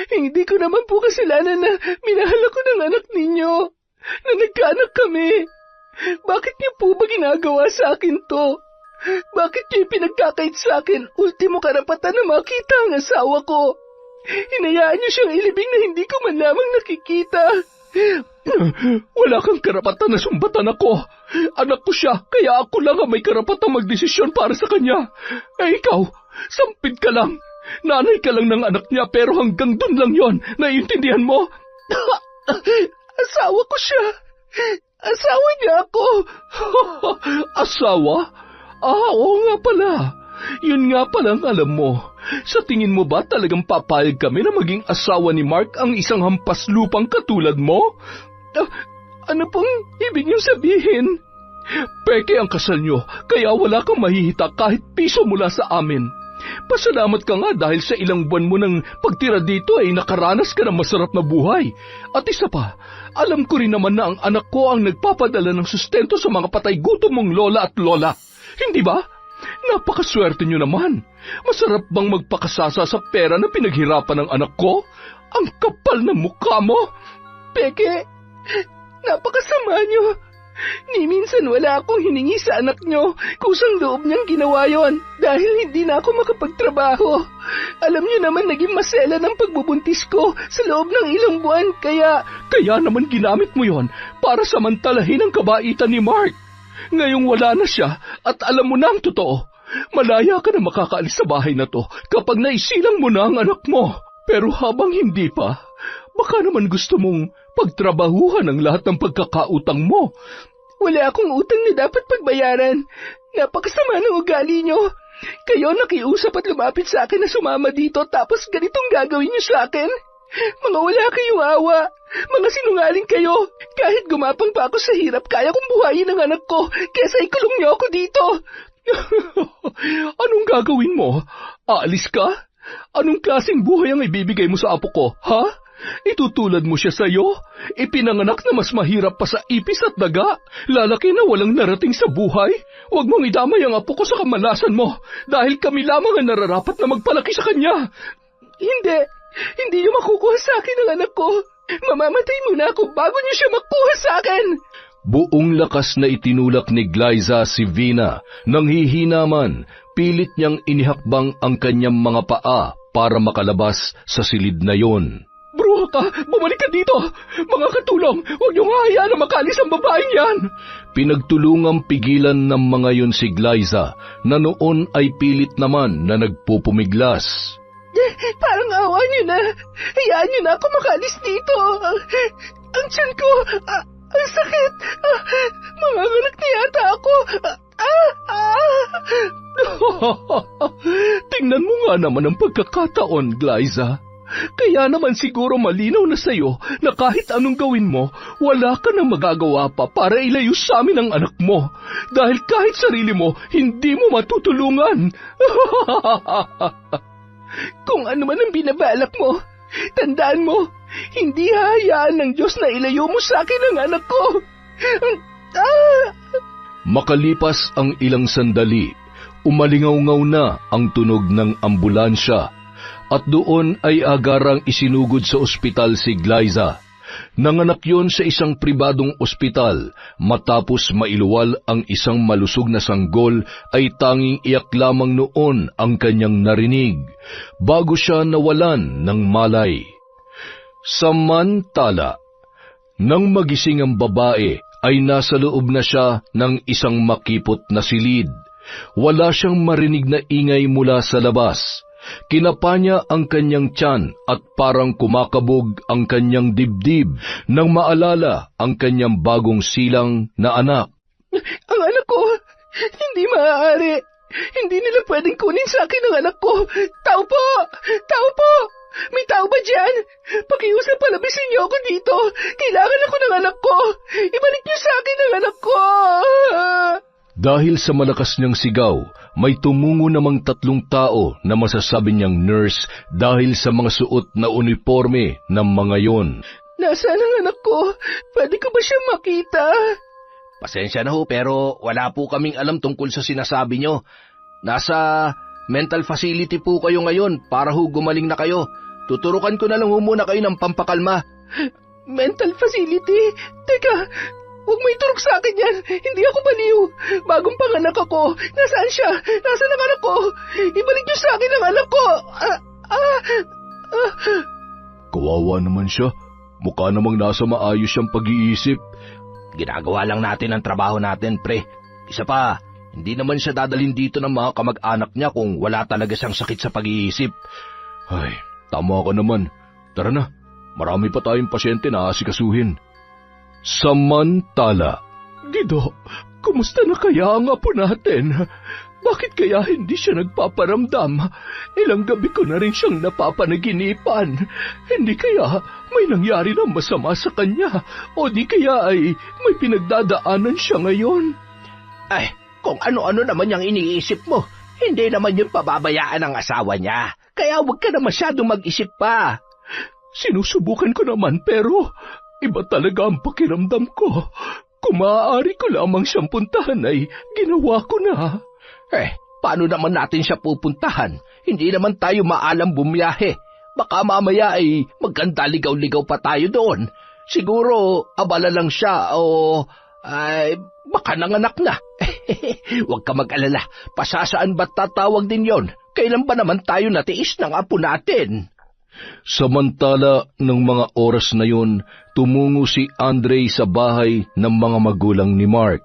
Hindi ko naman po kasalanan na minahal ako ng anak ninyo, na nagkaanak kami. Bakit niyo po ba ginagawa sa akin to? Bakit niyo pinagkakait sa akin ultimo karapatan na makita ang asawa ko? Hinayaan niyo siyang ilibing na hindi ko man lamang nakikita. Wala kang karapatan na sumbatan ako. Anak ko siya, kaya ako lang ang may karapatang magdesisyon para sa kanya. Ikaw, sampid ka lang. Nanay ka lang ng anak niya pero hanggang dun lang yon. Naiintindihan mo? Asawa ko siya. Asawa niya ako. Asawa? Oo nga pala. Yun nga palang alam mo. Sa tingin mo ba talagang papayag kami na maging asawa ni Mark ang isang hampas lupang katulad mo? Ano pong ibig niyong sabihin? Peke ang kasal niyo, kaya wala kang mahihita kahit piso mula sa amin. Pasalamat ka nga dahil sa ilang buwan mo ng pagtira dito ay nakaranas ka ng masarap na buhay. At isa pa, alam ko rin naman na ang anak ko ang nagpapadala ng sustento sa mga patay gutom mong lola at lola. Hindi ba? Napakaswerte niyo naman. Masarap bang magpakasasa sa pera na pinaghirapan ng anak ko? Ang kapal ng mukha mo. Peke, napakasama niyo. Ni minsan wala akong hiningi sa anak niyo. Kusang loob niyang ginawa yon dahil hindi na ako makapagtrabaho. Alam niyo naman naging masela ng pagbubuntis ko sa loob ng ilang buwan kaya naman ginamit mo yon para samantalahin ang kabaitan ni Mark. Ngayong wala na siya at alam mo na ang totoo. Malaya ka na makakaalis sa bahay na to kapag naisilang mo na ang anak mo. Pero habang hindi pa, baka naman gusto mong pagtrabahuhan ang lahat ng pagkakautang mo. Wala akong utang na dapat pagbayaran. Napakasama ng ugali niyo. Kayo nakiusap at lumapit sa akin na sumama dito tapos ganitong gagawin niyo sa akin. Mga wala kayong awa. Mga sinungaling kayo. Kahit gumapang pa ako sa hirap, kaya kong buhayin ang anak ko kesa ikulong niyo ako dito. Anong gagawin mo? Aalis ka? Anong klaseng buhay ang ibibigay mo sa apo ko, ha? Itutulad mo siya sa'yo? Ipinanganak na mas mahirap pa sa ipis at daga? Lalaki na walang narating sa buhay? Huwag mong idamay ang apo ko sa kamalasan mo dahil kami lamang ang nararapat na magpalaki sa kanya. Hindi niyo makukuha sa akin ang anak ko. Mamamatay muna ako bago niyo siya makuha sa akin. Buong lakas na itinulak ni Glyza si Vina. Nang hihina man, pilit niyang inihakbang ang kanyang mga paa para makalabas sa silid na yon. Bruha ka! Bumalik ka dito! Mga katulong, huwag niyong hahayaan na makalis ang babaeng yan! Pinagtulungang pigilan ng mga yon si Glyza na noon ay pilit naman na nagpupumiglas. Parang awa niyo na. Hayaan niyo na ako makalis dito. Ang tiyan ko, ang sakit. Manganganak na yata ako. Tingnan mo nga naman ang pagkakataon, Glyza. Kaya naman siguro malinaw na sa'yo na kahit anong gawin mo, wala ka nang magagawa pa para ilayo sa amin ang anak mo. Dahil kahit sarili mo, hindi mo matutulungan. Kung ano man ang binabalak mo, tandaan mo, hindi hahayaan ng Diyos na ilayo mo sa akin ang anak ko. Makalipas ang ilang sandali, umalingaw-ngaw na ang tunog ng ambulansya at doon ay agarang isinugod sa ospital si Glyza. Nanganak yon sa isang pribadong ospital matapos mailuwal ang isang malusog na sanggol ay tanging iyak lamang noon ang kanyang narinig bago siya nawalan ng malay. Samantala, nang magising ang babae ay nasa loob na siya ng isang makipot na silid. Wala siyang marinig na ingay mula sa labas. Kinapa niya ang kanyang tiyan at parang kumakabog ang kanyang dibdib nang maalala ang kanyang bagong silang na anak. Ang anak ko, hindi maaari. Hindi nila pwedeng kunin sa akin ang anak ko. Tao po! Tao po! May tao ba dyan? Pakiusap, palabisin niyo ako dito. Kailangan ako ng anak ko. Ibalik niyo sa akin ang anak ko. Dahil sa malakas niyang sigaw, may tumungo namang 3 tao na masasabi niyang nurse dahil sa mga suot na uniforme ng mga yon. Nasaan ang anak ko? Pwede ko ba siya makita? Pasensya na ho, pero wala po kaming alam tungkol sa sinasabi nyo. Nasa mental facility po kayo ngayon para ho gumaling na kayo. Tuturukan ko na lang ho muna kayo ng pampakalma. Mental facility? Teka, huwag mo iturok sa akin yan. Hindi ako baliw. Bagong panganak ako. Nasaan siya? Nasaan ang anak ko? Ibalik niyo sa akin ang anak ko. Kawawa naman siya. Mukha namang nasa maayos siyang pag-iisip. Ginagawa lang natin ang trabaho natin, pre. Isa pa, hindi naman siya dadalhin dito ng mga kamag-anak niya kung wala talaga siyang sakit sa pag-iisip. Ay, tama ka naman. Tara na, marami pa tayong pasyente na asikasuhin. Samantala, Gido, kumusta na kaya ang apo natin? Bakit kaya hindi siya nagpaparamdam? Ilang gabi ko na rin siyang napapanaginipan. Hindi kaya may nangyari na masama sa kanya? O di kaya ay may pinagdadaanan siya ngayon? Ay, kung ano-ano naman yung iniisip mo, hindi naman yung pababayaan ng asawa niya. Kaya huwag ka na masyadong mag-isip pa. Sinusubukan ko naman pero iba talaga ang pakiramdam ko. Kung maaari ko lamang siyang puntahan ay ginawa ko na. Paano naman natin siya pupuntahan? Hindi naman tayo maalam bumiyahe. Baka mamaya ay maganda ligaw-ligaw pa tayo doon. Siguro abala lang siya o ay baka nanganak na. Huwag ka mag-alala. Pasasaan ba't tatawag din yon? Kailan ba naman tayo natiis ng apo natin? samantala ng mga oras na yun, tumungo si Andre sa bahay ng mga magulang ni Mark.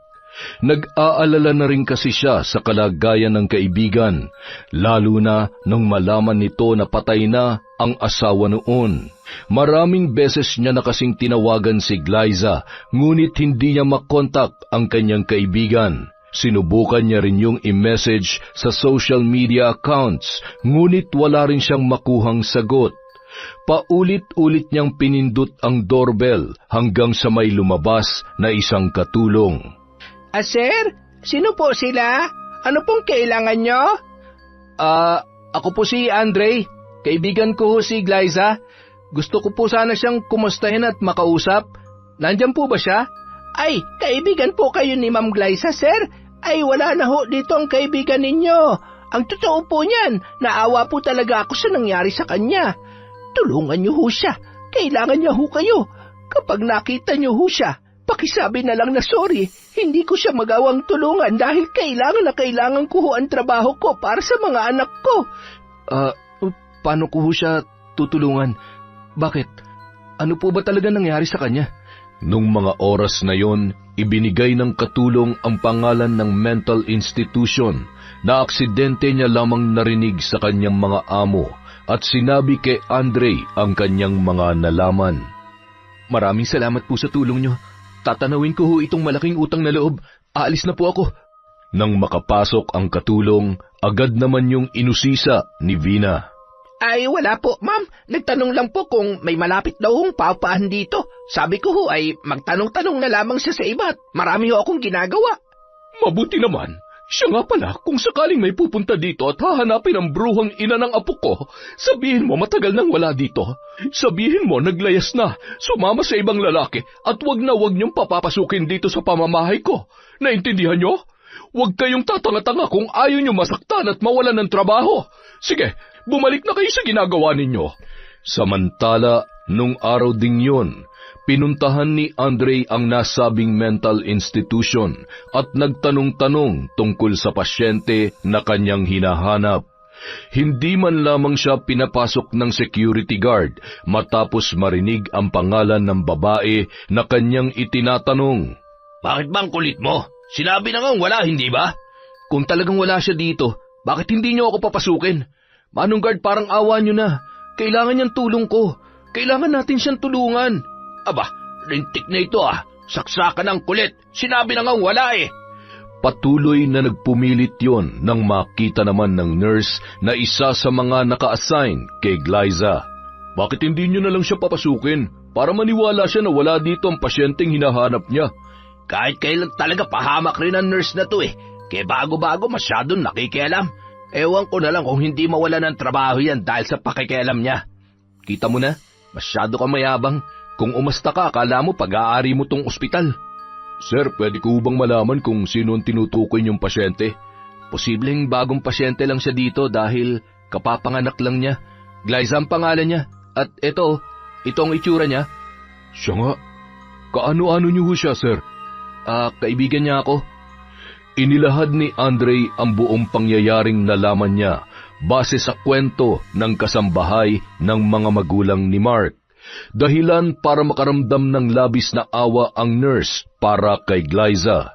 Nag-aalala na rin kasi siya sa kalagayan ng kaibigan, lalo na nung malaman nito na patay na ang asawa noon. Maraming beses niya na kasing tinawagan si Glyza, ngunit hindi niya makontak ang kanyang kaibigan. Sinubukan niya rin yung i-message sa social media accounts, ngunit wala rin siyang makuhang sagot. Paulit-ulit niyang pinindot ang doorbell hanggang sa may lumabas na isang katulong. Sir? Sino po sila? Ano pong kailangan nyo? Ako po si Andre. Kaibigan ko si Glyza. Gusto ko po sana siyang kumustahin at makausap. Nandyan po ba siya? Ay, kaibigan po kayo ni Ma'am Glyza, sir? Ay, wala na ho dito ang kaibigan ninyo. Ang totoo po niyan, naawa po talaga ako sa nangyari sa kanya. Tulungan niyo ho siya. Kailangan niya ho kayo. Kapag nakita niyo ho siya, pakisabi na lang na sorry. Hindi ko siya magawang tulungan dahil kailangan ko ho ang trabaho ko para sa mga anak ko. Paano ko ho siya tutulungan? Bakit? Ano po ba talaga nangyari sa kanya? Nung mga oras na yon, ibinigay ng katulong ang pangalan ng mental institution na aksidente niya lamang narinig sa kanyang mga amo at sinabi kay Andre ang kanyang mga nalaman. Maraming salamat po sa tulong niyo. Tatanawin ko ho itong malaking utang na loob. Aalis na po ako. Nang makapasok ang katulong, agad naman yung inusisa ni Vina. Ay, wala po, ma'am. Nagtanong lang po kung may malapit daw hong paupahan dito. Sabi ko ho ay magtanong-tanong na lamang siya sa iba at marami ho akong ginagawa. Mabuti naman. Siya nga pala, kung sakaling may pupunta dito at hahanapin ang bruhang ina ng apo ko, sabihin mo matagal nang wala dito. Sabihin mo naglayas na, sumama sa ibang lalaki at wag niyong papapasukin dito sa pamamahay ko. Naintindihan niyo? Huwag kayong tatanga-tanga kung ayaw niyo masaktan at mawalan ng trabaho. Sige, bumalik na kayo sa ginagawa ninyo. Samantala, nung araw ding yun, pinuntahan ni Andre ang nasabing mental institution at nagtanong-tanong tungkol sa pasyente na kanyang hinahanap. Hindi man lamang siya pinapasok ng security guard matapos marinig ang pangalan ng babae na kanyang itinatanong. Bakit bang kulit mo? Sinabi na ngang wala, hindi ba? Kung talagang wala siya dito, bakit hindi niyo ako papasukin? Manong guard, parang awa niyo na. Kailangan niyang tulong ko. Kailangan natin siyang tulungan. Aba, lintik na ito ah. Saksakan ng kulit. Sinabi na ngang wala eh. Patuloy na nagpumilit yon nang makita naman ng nurse na isa sa mga naka-assign kay Glyza. Bakit hindi niyo na lang siya papasukin para maniwala siya na wala dito ang pasyenteng hinahanap niya? Kahit kailan talaga pahamak rin ang nurse na to eh. Kaya bago-bago masyadong nakikialam. Ewan ko na lang kung hindi mawala ng trabaho yan dahil sa pakikialam niya. Kita mo na, masyado ka mayabang. Kung umasta ka, akala mo pag-aari mo tong ospital. Sir, pwede ko bang malaman kung sino ang tinutukoy niyong pasyente? Posibleng bagong pasyente lang siya dito dahil kapapanganak lang niya. Glyza ang pangalan niya. At ito ang itsura niya. Siya nga. Kaano-ano niyo ho siya, sir? Kaibigan niya ako. Inilahad ni Andre ang buong pangyayaring nalaman niya base sa kwento ng kasambahay ng mga magulang ni Mark. Dahilan para makaramdam ng labis na awa ang nurse para kay Glyza.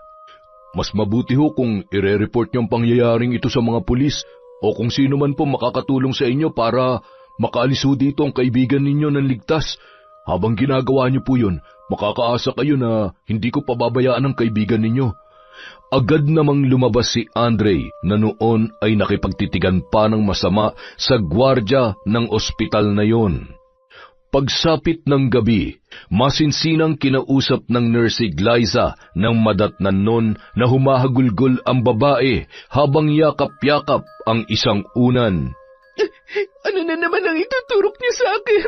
Mas mabuti ho kung ire-report niyo ang pangyayaring ito sa mga pulis o kung sino man po makakatulong sa inyo para makaalis ho dito ang kaibigan ninyo ng ligtas. Habang ginagawa niyo po yun, makakaasa kayo na hindi ko pababayaan ang kaibigan ninyo. Agad namang lumabas si Andre na noon ay nakipagtitigan pa ng masama sa gwardya ng ospital na yon. Pagsapit ng gabi, masinsinang kinausap ng nurse si Glyza ng madatnan nun na humahagulgol ang babae habang yakap-yakap ang isang unan. Ano na naman ang ituturok niya sa akin?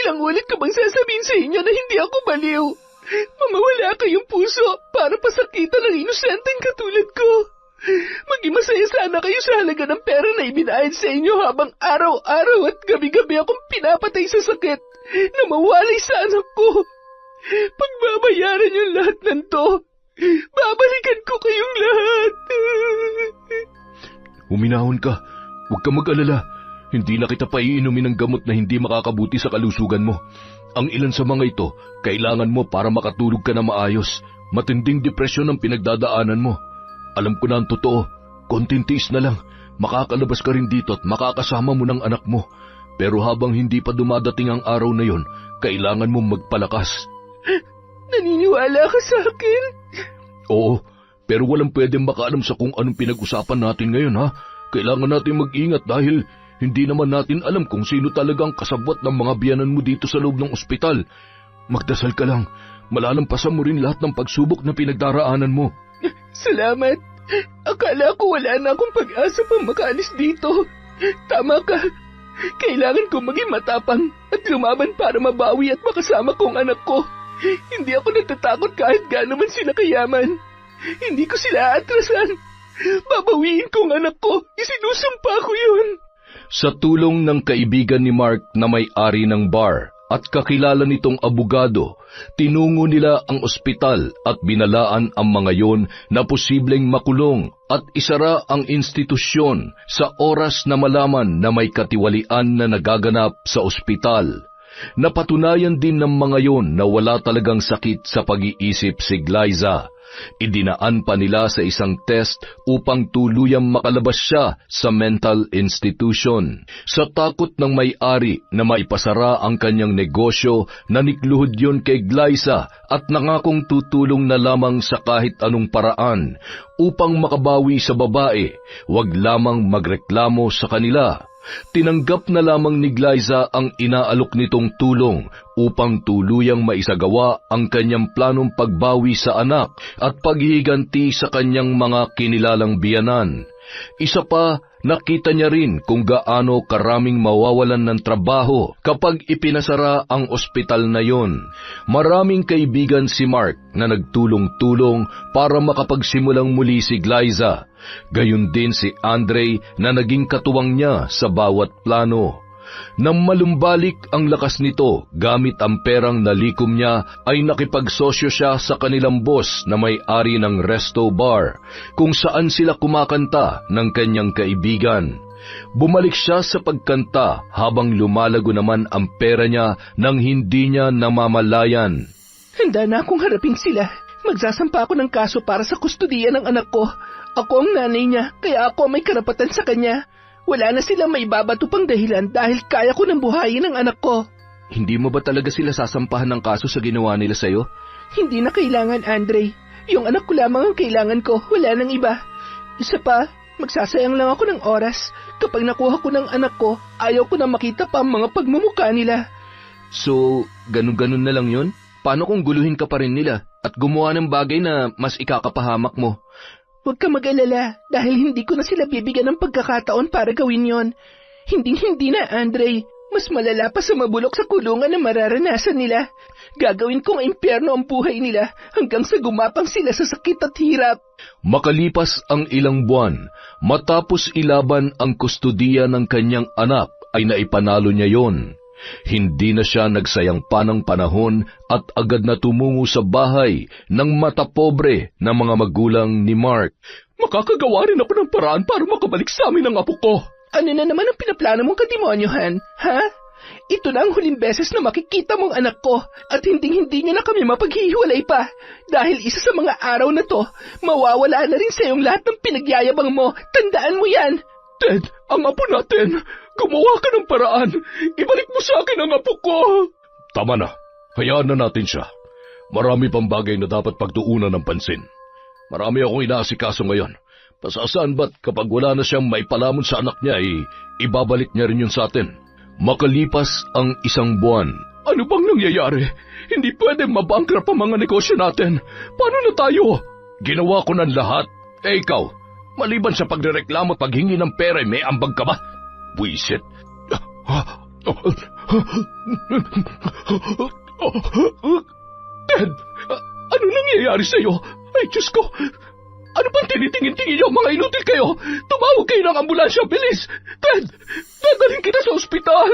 Ilang ulit ko bang sasabihin sa inyo na hindi ako baliw? Mamawala kayong puso para pasakitan ng inosenteng katulad ko. Maging masaya sana kayo sa halaga ng pera na ibinayad sa inyo habang araw-araw at gabi-gabi akong pinapatay sa sakit na mawalay sa anak ko. Pagbabayaran yung lahat ng to, babalikan ko kayong lahat. Huminahon ka. Huwag ka mag-alala. Hindi na kita paiinumin ng gamot na hindi makakabuti sa kalusugan mo. Ang ilan sa mga ito, kailangan mo para makatulog ka na maayos. Matinding depresyon ang pinagdadaanan mo. Alam ko na ang totoo. Konting tiis na lang. Makakalabas ka rin dito at makakasama mo ng anak mo. Pero habang hindi pa dumadating ang araw na yon, kailangan mo magpalakas. Naniniwala ka sa akin? Oo, pero walang pwedeng makaalam sa kung anong pinag-usapan natin ngayon, ha? Kailangan natin mag-ingat dahil hindi naman natin alam kung sino talagang kasabwat ng mga biyanan mo dito sa loob ng ospital. Magdasal ka lang. Malalampasan mo rin lahat ng pagsubok na pinagdaraanan mo. Salamat. Akala ko wala na akong pag-asa pang makaalis dito. Tama ka. Kailangan ko maging matapang at lumaban para mabawi at makasama kong anak ko. Hindi ako natatakot kahit gaano man sila kayaman. Hindi ko sila atrasan. Babawiin ko ang anak ko. Isinusumpa ko yun. Sa tulong ng kaibigan ni Mark na may-ari ng bar at kakilala nitong abogado, tinungo nila ang ospital at binalaan ang mga yon na posibleng makulong at isara ang institusyon sa oras na malaman na may katiwalian na nagaganap sa ospital. Napatunayan din ng mga yon na wala talagang sakit sa pag-iisip si Glyza Idinaan pa nila sa isang test upang tuluyang makalabas siya sa mental institution. Sa takot ng may-ari na maipasara ang kanyang negosyo, nanikluhod yun kay Glyza at nangakong tutulong na lamang sa kahit anong paraan upang makabawi sa babae, wag lamang magreklamo sa kanila. Tinanggap na lamang ni Glyza ang inaalok nitong tulong upang tuluyang maisagawa ang kanyang planong pagbawi sa anak at paghihiganti sa kanyang mga kinilalang biyanan. Isa pa, nakita niya rin kung gaano karaming mawawalan ng trabaho kapag ipinasara ang ospital na yon. Maraming kaibigan si Mark na nagtulong-tulong para makapagsimulang muli si Glyza. Gayon din si Andre na naging katuwang niya sa bawat plano. Nang malumbalik ang lakas nito gamit ang perang nalikom niya, ay nakipagsosyo siya sa kanilang boss na may-ari ng resto bar, kung saan sila kumakanta ng kanyang kaibigan. Bumalik siya sa pagkanta habang lumalago naman ang pera niya nang hindi niya namamalayan. Handa na akong harapin sila. Magsasampa ako ng kaso para sa kustudiya ng anak ko. Ako ang nanay niya, kaya ako may karapatan sa kanya. Wala na silang may babato pang dahilan dahil kaya ko nang buhayin ang anak ko. Hindi mo ba talaga sila sasampahan ng kaso sa ginawa nila sa'yo? Hindi na kailangan, Andre. Yung anak ko lamang ang kailangan ko, wala nang iba. Isa pa, magsasayang lang ako ng oras. Kapag nakuha ko ng anak ko, ayaw ko na makita pa ang mga pagmumukha nila. So, ganun-ganun na lang yun? Paano kung guluhin ka pa rin nila at gumawa ng bagay na mas ikakapahamak mo? Huwag ka mag-alala dahil hindi ko na sila bibigyan ng pagkakataon para gawin yon. Hindi na, Andre. Mas malala pa sa mabulok sa kulungan na mararanasan nila. Gagawin kong impyerno ang buhay nila hanggang sa gumapang sila sa sakit at hirap. Makalipas ang ilang buwan, matapos ilaban ang kustudiya ng kanyang anak, ay naipanalo niya yon. Hindi na siya nagsayang pa ng panahon at agad na tumungo sa bahay ng matapobre na mga magulang ni Mark. Makakagawa rin ako ng paraan para makabalik sa amin ang apo ko. Ano na naman ang pinaplano mong kademonyohan, ha? Ito na ang huling beses na makikita mong anak ko at hindi nyo na kami mapaghihiwalay pa. Dahil isa sa mga araw na to, mawawala na rin sa iyong lahat ng pinagyayabang mo. Tandaan mo yan. Ted, ang apo natin. Gumawa ka ng paraan. Ibalik mo sa akin ang apo ko. Tama na. Hayaan na natin siya. Marami pang bagay na dapat pagtuunan ng pansin. Marami akong inaasikaso ngayon. Pasasaan ba't kapag wala na siyang maipalamon sa anak niya, ibabalik niya rin yun sa atin. Makalipas ang isang buwan. Ano bang nangyayari? Hindi pwede mabankrupt ang mga negosyo natin. Paano na tayo? Ginawa ko ng lahat. Ikaw, maliban sa pagrereklamo at paghingi ng pera, may ambag ka ba? Buisit. Ted, ano nangyayari sa'yo? Ay, Diyos ko! Ano bang tinitingin-tingin niyo, mga inutil kayo? Tumawag kayo ng ambulansya, bilis! Ted, dadalhin kita sa ospital!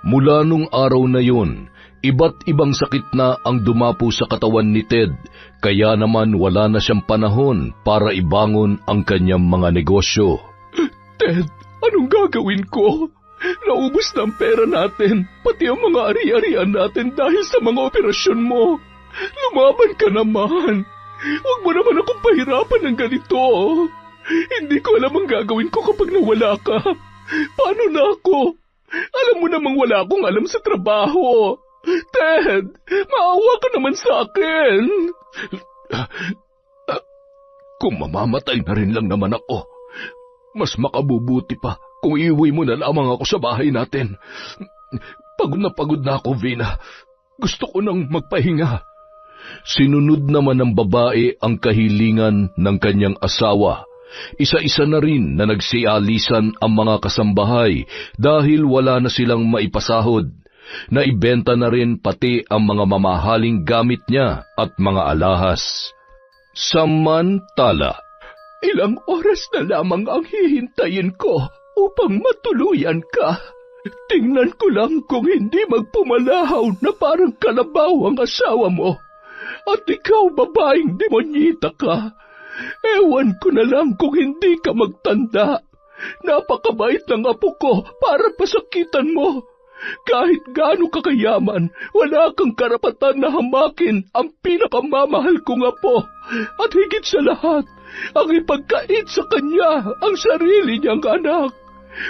Mula nung araw na yun, iba't ibang sakit na ang dumapo sa katawan ni Ted, kaya naman wala na siyang panahon para ibangon ang kanyang mga negosyo. Ted, anong gagawin ko? Naubos na ang pera natin, pati ang mga ari-arian natin dahil sa mga operasyon mo. Lumaban ka naman. Huwag mo naman akong pahirapan ng ganito. Hindi ko alam ang gagawin ko kapag nawala ka. Paano na ako? Alam mo namang wala akong alam sa trabaho. Ted, maawa ka naman sa akin. Kung mamamatay na rin lang naman ako, mas makabubuti pa kung iuwi mo na lamang ako sa bahay natin. Pagod na ako, Vina. Gusto ko nang magpahinga. Sinunod naman ng babae ang kahilingan ng kanyang asawa. Isa-isa na rin na nagsialisan ang mga kasambahay dahil wala na silang maipasahod. Naibenta na rin pati ang mga mamahaling gamit niya at mga alahas. Samantala, ilang oras na lamang ang hihintayin ko upang matuluyan ka. Tingnan ko lang kung hindi magpumalahaw na parang kalabaw ang asawa mo. At ikaw, babaeng demonyita ka. Ewan ko na lang kung hindi ka magtanda. Napakabait ng apo ko para pasakitan mo. Kahit gaano kakayaman, wala kang karapatan na hamakin ang pinakamamahal kong apo. At higit sa lahat, ang ipagkait sa kanya ang sarili niyang anak.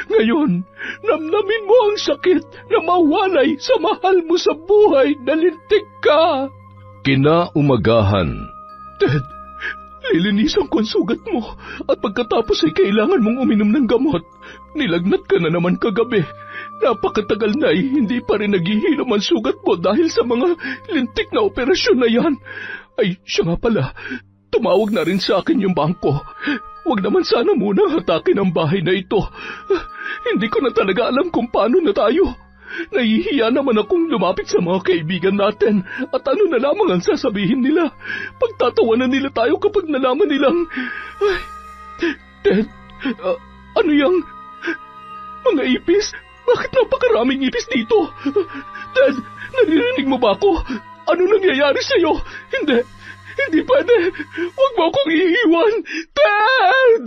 Ngayon, namnamin mo ang sakit na mawalay sa mahal mo sa buhay na lintik ka. Kinaumagahan. Ted, lilinisan ko ang sugat mo at pagkatapos ay kailangan mong uminom ng gamot. Nilagnat ka na naman kagabi. Napakatagal na hindi pa rin naghihilom ang sugat mo dahil sa mga lintik na operasyon na yan. Ay, siya nga pala, tumawag na rin sa akin yung bangko. Huwag naman sana munang hatakin ang bahay na ito. Hindi ko na talaga alam kung paano na tayo. Nahihiya naman akong lumapit sa mga kaibigan natin at ano na lamang ang sasabihin nila. Pagtatawanan nila tayo kapag nalaman nilang... Ay, Ted, ano yung... Mga ipis? Bakit napakaraming ipis dito? Ted, naririnig mo ba ako? Ano nangyayari sa'yo? Hindi pwede. Huwag mo akong iiwan. Ted!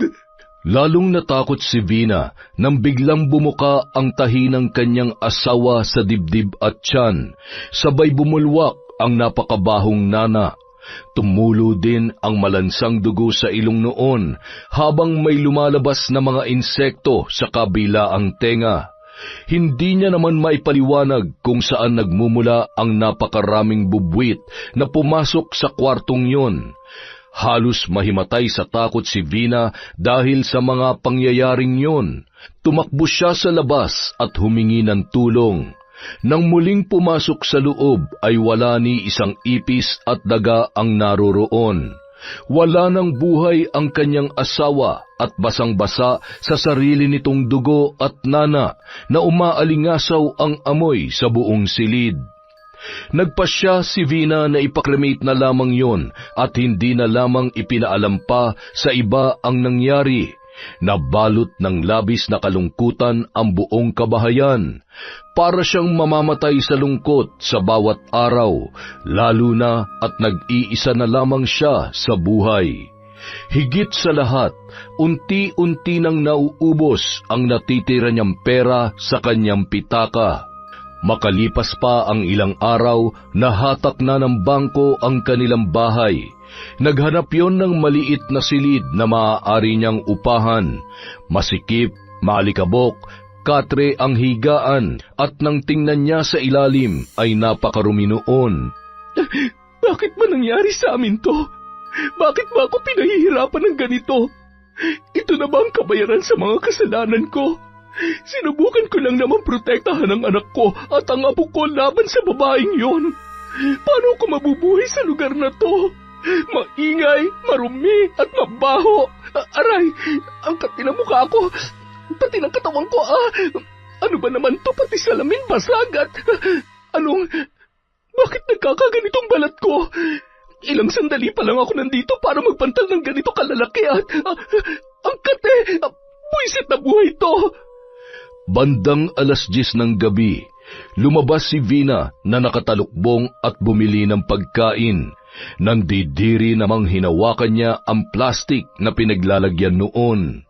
Lalong natakot si Vina nang biglang bumuka ang tahi ng kanyang asawa sa dibdib at tiyan. Sabay bumulwak ang napakabahong nana. Tumulo din ang malansang dugo sa ilong noon habang may lumalabas na mga insekto sa kabilaang tenga. Hindi niya naman maipaliwanag kung saan nagmumula ang napakaraming bubwit na pumasok sa kwartong yon. Halos mahimatay sa takot si Vina dahil sa mga pangyayaring yon. Tumakbo siya sa labas at humingi ng tulong. Nang muling pumasok sa loob ay wala ni isang ipis at daga ang naroroon. Wala ng buhay ang kanyang asawa at basang-basa sa sarili nitong dugo at nana na umaalingasaw ang amoy sa buong silid. Nagpasya si Vina na ipaklamate na lamang yon at hindi na lamang ipinaalam pa sa iba ang nangyari. Nabalot ng labis na kalungkutan ang buong kabahayan. Para siyang mamamatay sa lungkot sa bawat araw, lalo na at nag-iisa na lamang siya sa buhay. Higit sa lahat, unti-unti nang nauubos ang natitira niyang pera sa kanyang pitaka. Makalipas pa ang ilang araw, nahatak na ng bangko ang kanilang bahay. Naghanap yon ng maliit na silid na maaari niyang upahan. Masikip, maalikabok, katre ang higaan at nang tingnan niya sa ilalim ay napakarumi noon. Bakit ba nangyari sa amin to? Bakit ba ako pinahihirapan ng ganito? Ito na ba ang kabayaran sa mga kasalanan ko? Sinubukan ko lang naman protektahan ang anak ko at ang apo ko laban sa babaeng yon. Paano ako mabubuhay sa lugar na to? Maingay, marumi at mabaho. Aray, ang kati ng mukha ko, pati ng katawan ko. Ano ba naman to, pati salamin basagat? Bakit nagkakaganitong balat ko? Ilang sandali pa lang ako nandito para magpantal ng ganito kalalaki at ang kate, buwisit na buhay to. Bandang 10:00 ng gabi, lumabas si Vina na nakatalukbong at bumili ng pagkain. Nandidiri namang hinawakan niya ang plastik na pinaglalagyan noon.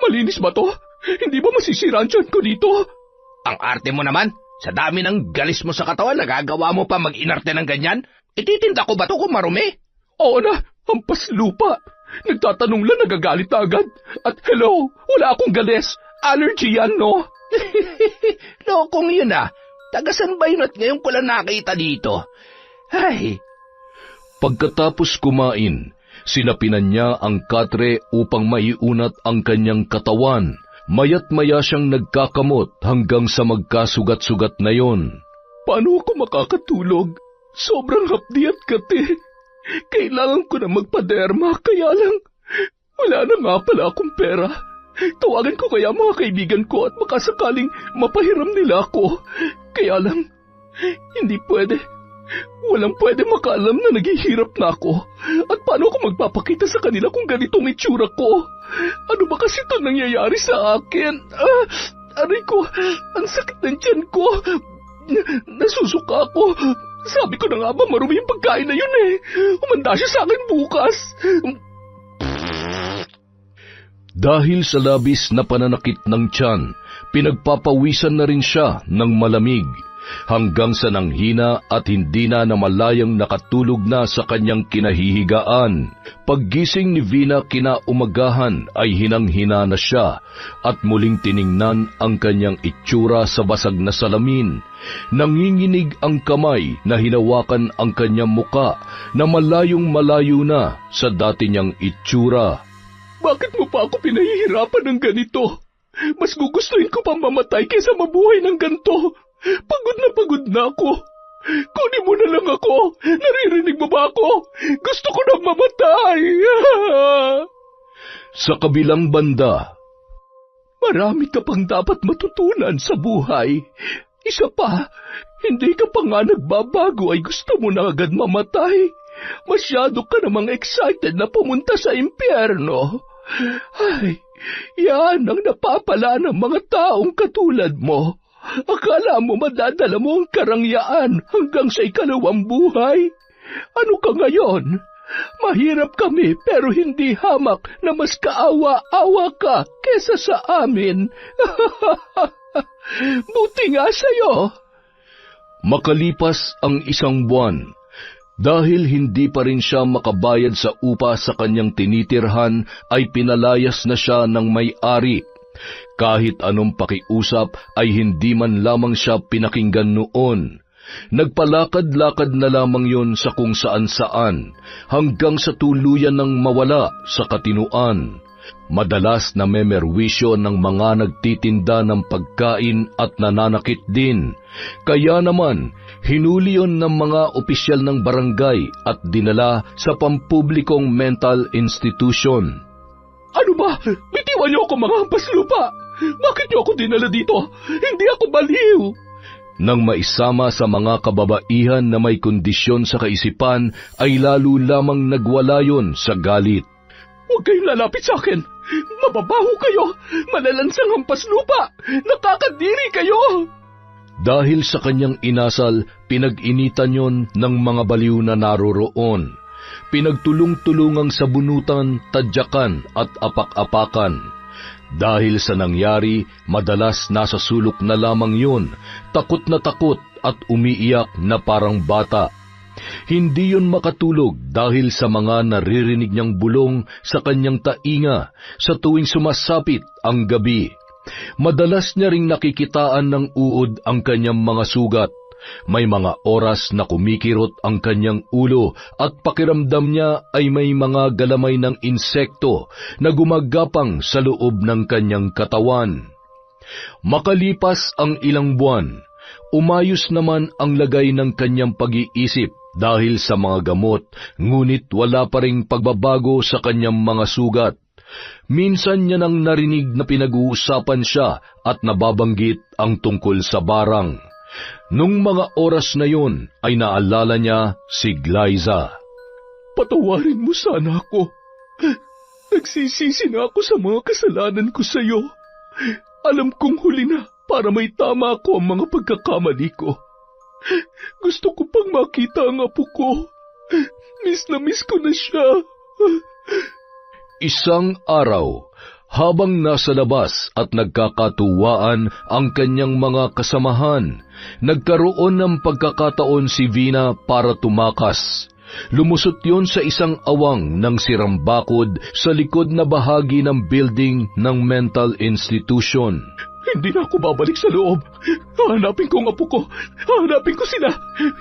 Malinis ba to? Hindi ba masisira ang tiyan ko dito? Ang arte mo naman. Sa dami ng galis mo sa katawan, nagagawa mo pa mag-inarte ng ganyan? Ititinda ko ba to kung marumi? Oo na, hampas lupa. Nagtatanong lang, nagagalit na agad. At hello, wala akong galis. Allergy yan, no? Lokong yun Tagasan ba yun at ngayon ko lang nakita dito? Ay... Pagkatapos kumain, sinapinan niya ang katre upang maiunat ang kanyang katawan. Mayat maya siyang nagkakamot hanggang sa magkasugat-sugat na yon. Paano ako makakatulog? Sobrang hapdi at kate. Kailangan ko na magpaderma, kaya lang wala na nga pala akong pera. Tawagan ko kaya mga kaibigan ko at makasakaling mapahiram nila ako. Kaya lang, hindi pwede. Walang pwede makaalam na naghihirap na ako. At paano ako magpapakita sa kanila kung ganitong itsura ko? Ano ba kasi ito nangyayari sa akin? Aray ko, ang sakit ng tiyan ko. Nasusuka ako. Sabi ko na nga ba marumi yung pagkain na yun eh. Umanda siya sa akin bukas. Dahil sa labis na pananakit ng tiyan, Pinagpapawisan na rin siya ng malamig, hanggang sa nanghina at hindi na namalayang nakatulog na sa kanyang kinahihigaan. Paggising ni Vina kinaumagahan ay hinang-hina na siya at muling tiningnan ang kanyang itsura sa basag na salamin. Nanginginig ang kamay na hinawakan ang kanyang muka na malayong-malayo na sa dati niyang itsura. Bakit mo pa ako pinahihirapan ng ganito? Mas gugustuhin ko pang mamatay kaysa mabuhay ng ganito. Pagod na ako. Kunin mo na lang ako. Naririnig mo ba ako? Gusto ko nang mamatay. Sa kabilang banda, marami ka pang dapat matutunan sa buhay. Isa pa, hindi ka pa nga nagbabago ay gusto mo na agad mamatay. Masyado ka namang excited na pumunta sa impyerno. Ay, yan ang napapala ng mga taong katulad mo. Akala mo madadala mo ang karangyaan hanggang sa ikalawang buhay? Ano ka ngayon? Mahirap kami pero hindi hamak na mas kaawa-awa ka kesa sa amin. Buti nga sa'yo. Makalipas ang isang buwan, dahil hindi pa rin siya makabayad sa upa sa kanyang tinitirhan, ay pinalayas na siya ng may-ari. Kahit anong pakiusap ay hindi man lamang siya pinakinggan noon. Nagpalakad-lakad na lamang yon sa kung saan-saan, hanggang sa tuluyan ng mawala sa katinuan. Madalas na memerwisyo ng mga nagtitinda ng pagkain at nananakit din. Kaya naman, hinuli yon ng mga opisyal ng barangay at dinala sa pampublikong mental institution. Ano ba? Bitiwan niyo ako mga hampas lupa! Bakit niyo ako dinala dito? Hindi ako baliw! Nang maisama sa mga kababaihan na may kondisyon sa kaisipan, ay lalo lamang nagwala yon sa galit. Huwag kayong lalapit sa akin! Mababaho kayo! Malalansang hampas lupa! Nakakadiri kayo! Dahil sa kanyang inasal, pinag-initan yon ng mga baliw na naroroon. Pinagtulong-tulungang sabunutan, tadyakan at apak-apakan. Dahil sa nangyari, madalas nasa sulok na lamang yun, takot na takot at umiiyak na parang bata. Hindi yun makatulog dahil sa mga naririnig niyang bulong sa kanyang tainga sa tuwing sumasapit ang gabi. Madalas niya ring nakikitaan ng uod ang kanyang mga sugat. May mga oras na kumikirot ang kanyang ulo at pakiramdam niya ay may mga galamay ng insekto na gumagapang sa loob ng kanyang katawan. Makalipas ang ilang buwan, umayos naman ang lagay ng kanyang pag-iisip dahil sa mga gamot, ngunit wala pa ring pagbabago sa kanyang mga sugat. Minsan niya nang narinig na pinag-uusapan siya at nababanggit ang tungkol sa barang. Nung mga oras na yun ay naalala niya si Glyza. Patawarin mo sana ako. Nagsisisi na ako sa mga kasalanan ko sa iyo. Alam kong huli na para may tama ako ang mga pagkakamali ko. Gusto ko pang makita ang apo ko. Miss na miss ko na siya. Isang araw, habang nasa labas at nagkakatuwaan ang kanyang mga kasamahan, nagkaroon ng pagkakataon si Vina para tumakas. Lumusot yon sa isang awang ng sirambakod sa likod na bahagi ng building ng mental institution. Hindi na ako babalik sa loob. Hahanapin ko ang apo ko. Hahanapin ko sila.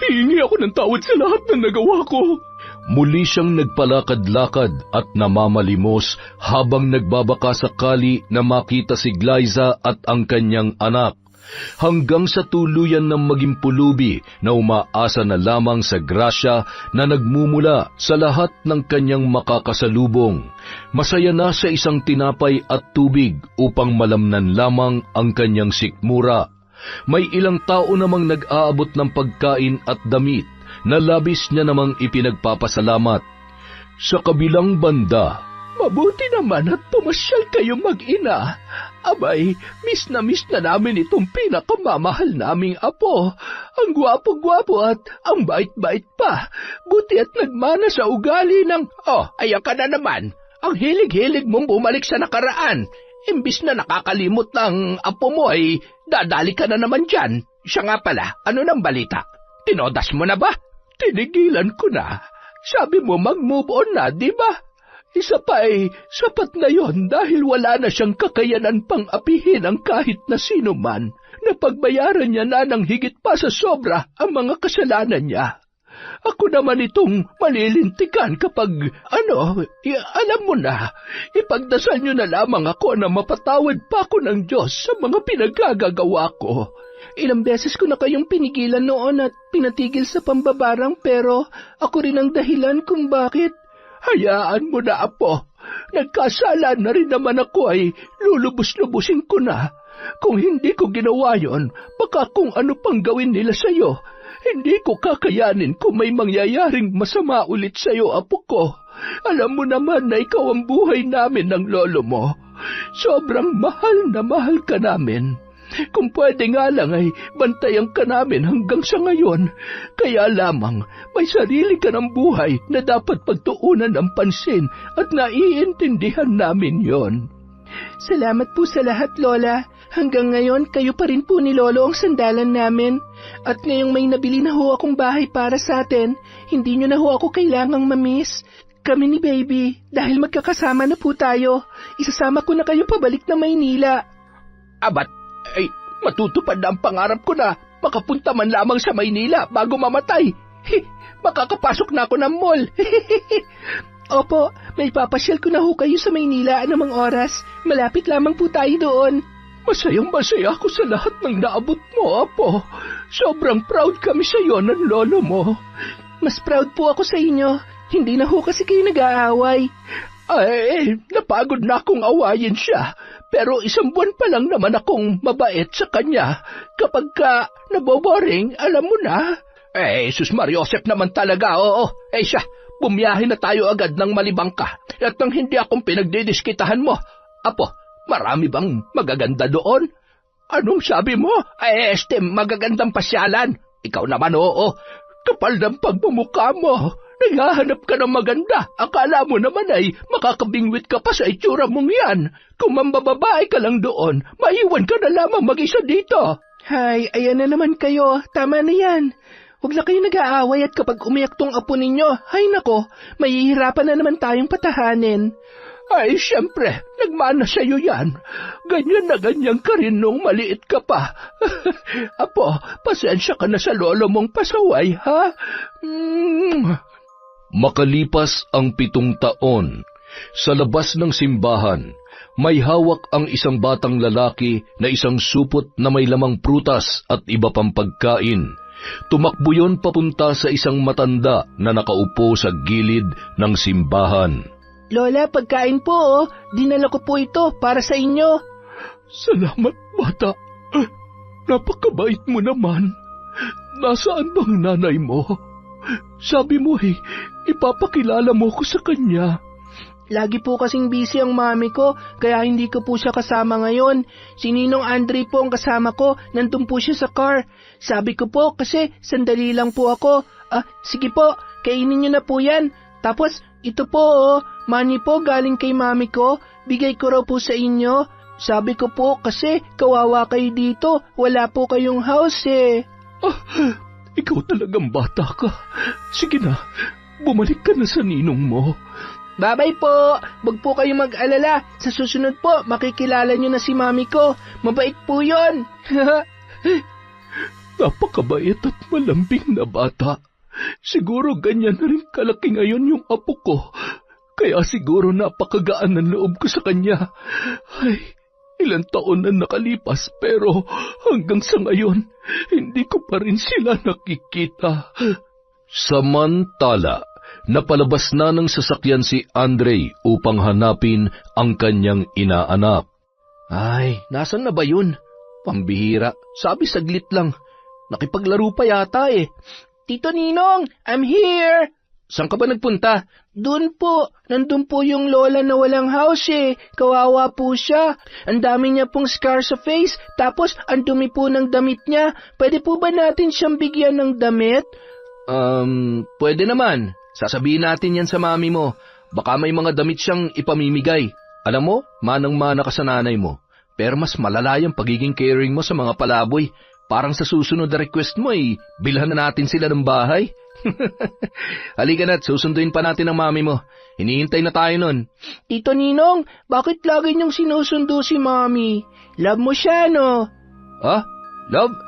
Hihingi ako ng tawad sa lahat ng nagawa ko. Muli siyang nagpalakad-lakad at namamalimos habang nagbabaka sakali na makita si Glyza at ang kanyang anak, hanggang sa tuluyan ng maging pulubi na umaasa na lamang sa grasya na nagmumula sa lahat ng kanyang makakasalubong. Masaya na sa isang tinapay at tubig upang malamnan lamang ang kanyang sikmura. May ilang tao namang nag-aabot ng pagkain at damit na labis niya namang ipinagpapasalamat. Sa kabilang banda, mabuti naman at pumasyal kayo mag-ina. Abay, miss na namin itong pinakamamahal naming apo. Ang gwapo-gwapo at ang bait-bait pa. Buti at nagmana sa ugali ng... Oh, ayan ka na naman. Ang hilig-hilig mong bumalik sa nakaraan. Imbis na nakakalimot ng apo mo ay dadali ka na naman dyan. Siya nga pala, ano nang balita? Tinodas mo na ba? Tinigilan ko na. Sabi mo mag-move on na, di ba? Isa pa ay sapat na yon dahil wala na siyang kakayanan pang apihin ang kahit na sino man. Napagbayaran niya na ng higit pa sa sobra ang mga kasalanan niya. Ako naman itong malilintikan kapag, alam mo na, ipagdasal niyo na lamang ako na mapatawad pa ako ng Diyos sa mga pinagkagagawa ko. Ilang beses ko na kayong pinigilan noon at pinatigil sa pambabarang pero ako rin ang dahilan kung bakit. Hayaan mo na, Apo. Nagkasala na rin naman ako ay lulubos-lubusin ko na. Kung hindi ko ginawa yon, baka kung ano pang gawin nila sa'yo. Hindi ko kakayanin kung may mangyayaring masama ulit sa'yo, Apo ko. Alam mo naman na ikaw ang buhay namin ng lolo mo. Sobrang mahal na mahal ka namin. Kung pwede nga lang ay bantayan ka namin hanggang sa ngayon. Kaya lamang may sarili ka ng buhay na dapat pagtuunan ng pansin at naiintindihan namin yon. Salamat po sa lahat, Lola. Hanggang ngayon, kayo pa rin po ni Lolo ang sandalan namin. At ngayong may nabili na ho akong bahay para sa atin, hindi nyo na ho ako kailangang mamiss. Kami ni Baby, dahil magkakasama na po tayo, isasama ko na kayo pabalik na Maynila. Abat, ay matutupad na ang pangarap ko na makapunta man lamang sa Maynila bago mamatay. Makakapasok na ako ng mall. Opo, may papasyal ko na ho kayo sa Maynila anumang oras. Malapit lamang po tayo doon. Masayang-masaya ako sa lahat ng naabot mo, Apo. Sobrang proud kami sa iyo ng lolo mo. Mas proud po ako sa inyo. Hindi na ho kasi kayo nag-aaway. Ay, napagod na akong awayin siya. Pero 1 buwan pa lang naman akong mabait sa kanya. Kapag ka naboboring, alam mo na. Sus Mariosep naman talaga, oo. Siya, bumiyahe na tayo agad ng Malibangka. At nang hindi akong pinagdidiskitahan mo. Apo, marami bang magaganda doon? Anong sabi mo? Magagandang pasyalan. Ikaw naman, oo. Kapal ng pagmumukha mo. Naghahanap ka ng maganda. Akala mo naman ay makakabingwit ka pa sa itsura mong yan. Kung mambababae ka lang doon, maiwan ka na lamang mag-isa dito. Hay, ayan na naman kayo. Tama na yan. Huwag na kayo nag-aaway at kapag umiyak tong apo ninyo, hay nako, mahihirapan na naman tayong patahanin. Ay, siyempre, nagmana sa'yo yan. Ganyan na ganyan ka rin nung maliit ka pa. Apo, pasensya ka na sa lolo mong pasaway, ha? Makalipas ang 7 taon, sa labas ng simbahan, may hawak ang isang batang lalaki na isang supot na may lamang prutas at iba pang pagkain. Tumakbo yon papunta sa isang matanda na nakaupo sa gilid ng simbahan. Lola, pagkain po, dinala ko po ito para sa inyo. Salamat, bata. Napakabait mo naman. Nasaan bang nanay mo? Sabi mo ipapakilala mo ko sa kanya. Lagi po kasing busy ang mami ko, kaya hindi ko po siya kasama ngayon. Si Ninong Andre po ang kasama ko, nandun po siya sa car. Sabi ko po kasi sandali lang po ako. Sige po, kainin niyo na po yan. Tapos ito po money po galing kay mami ko, bigay ko raw po sa inyo. Sabi ko po kasi kawawa kayo dito, wala po kayong house Ikaw talagang bata ka. Sige na, bumalik ka na sa ninong mo. Bye-bye po! Wag po kayong mag-alala. Sa susunod po, makikilala niyo na si mami ko. Mabait po yun. Napakabait at malambing na bata. Siguro ganyan na rin kalaki ngayon yung apo ko. Kaya siguro napakagaan ng loob ko sa kanya. Ay, ilang taon na nakalipas pero hanggang sa ngayon, hindi ko pa rin sila nakikita. Samantala, napalabas na ng sasakyan si Andre upang hanapin ang kanyang inaanak. Ay, nasan na ba yun? Pambihira, sabi saglit lang. Nakipaglaro pa yata Tito Ninong, I'm here! Saan ka ba nagpunta? Doon po, nandun po yung lola na walang house Kawawa po siya. Ang dami niya pong scar sa face, tapos ang dumi po ng damit niya. Pwede po ba natin siyang bigyan ng damit? Pwede naman. Sasabihin natin yan sa mami mo. Baka may mga damit siyang ipamimigay. Alam mo, manang-mana ka sa nanay mo, pero mas malala yung pagiging caring mo sa mga palaboy. Parang sa susunod na request mo bilhan na natin sila ng bahay. Halika na't susunduin pa natin ang mami mo. Hinihintay na tayo nun. Tito Ninong, bakit lagi niyong sinusundo si Mami? Love mo siya, no? Ha? Love?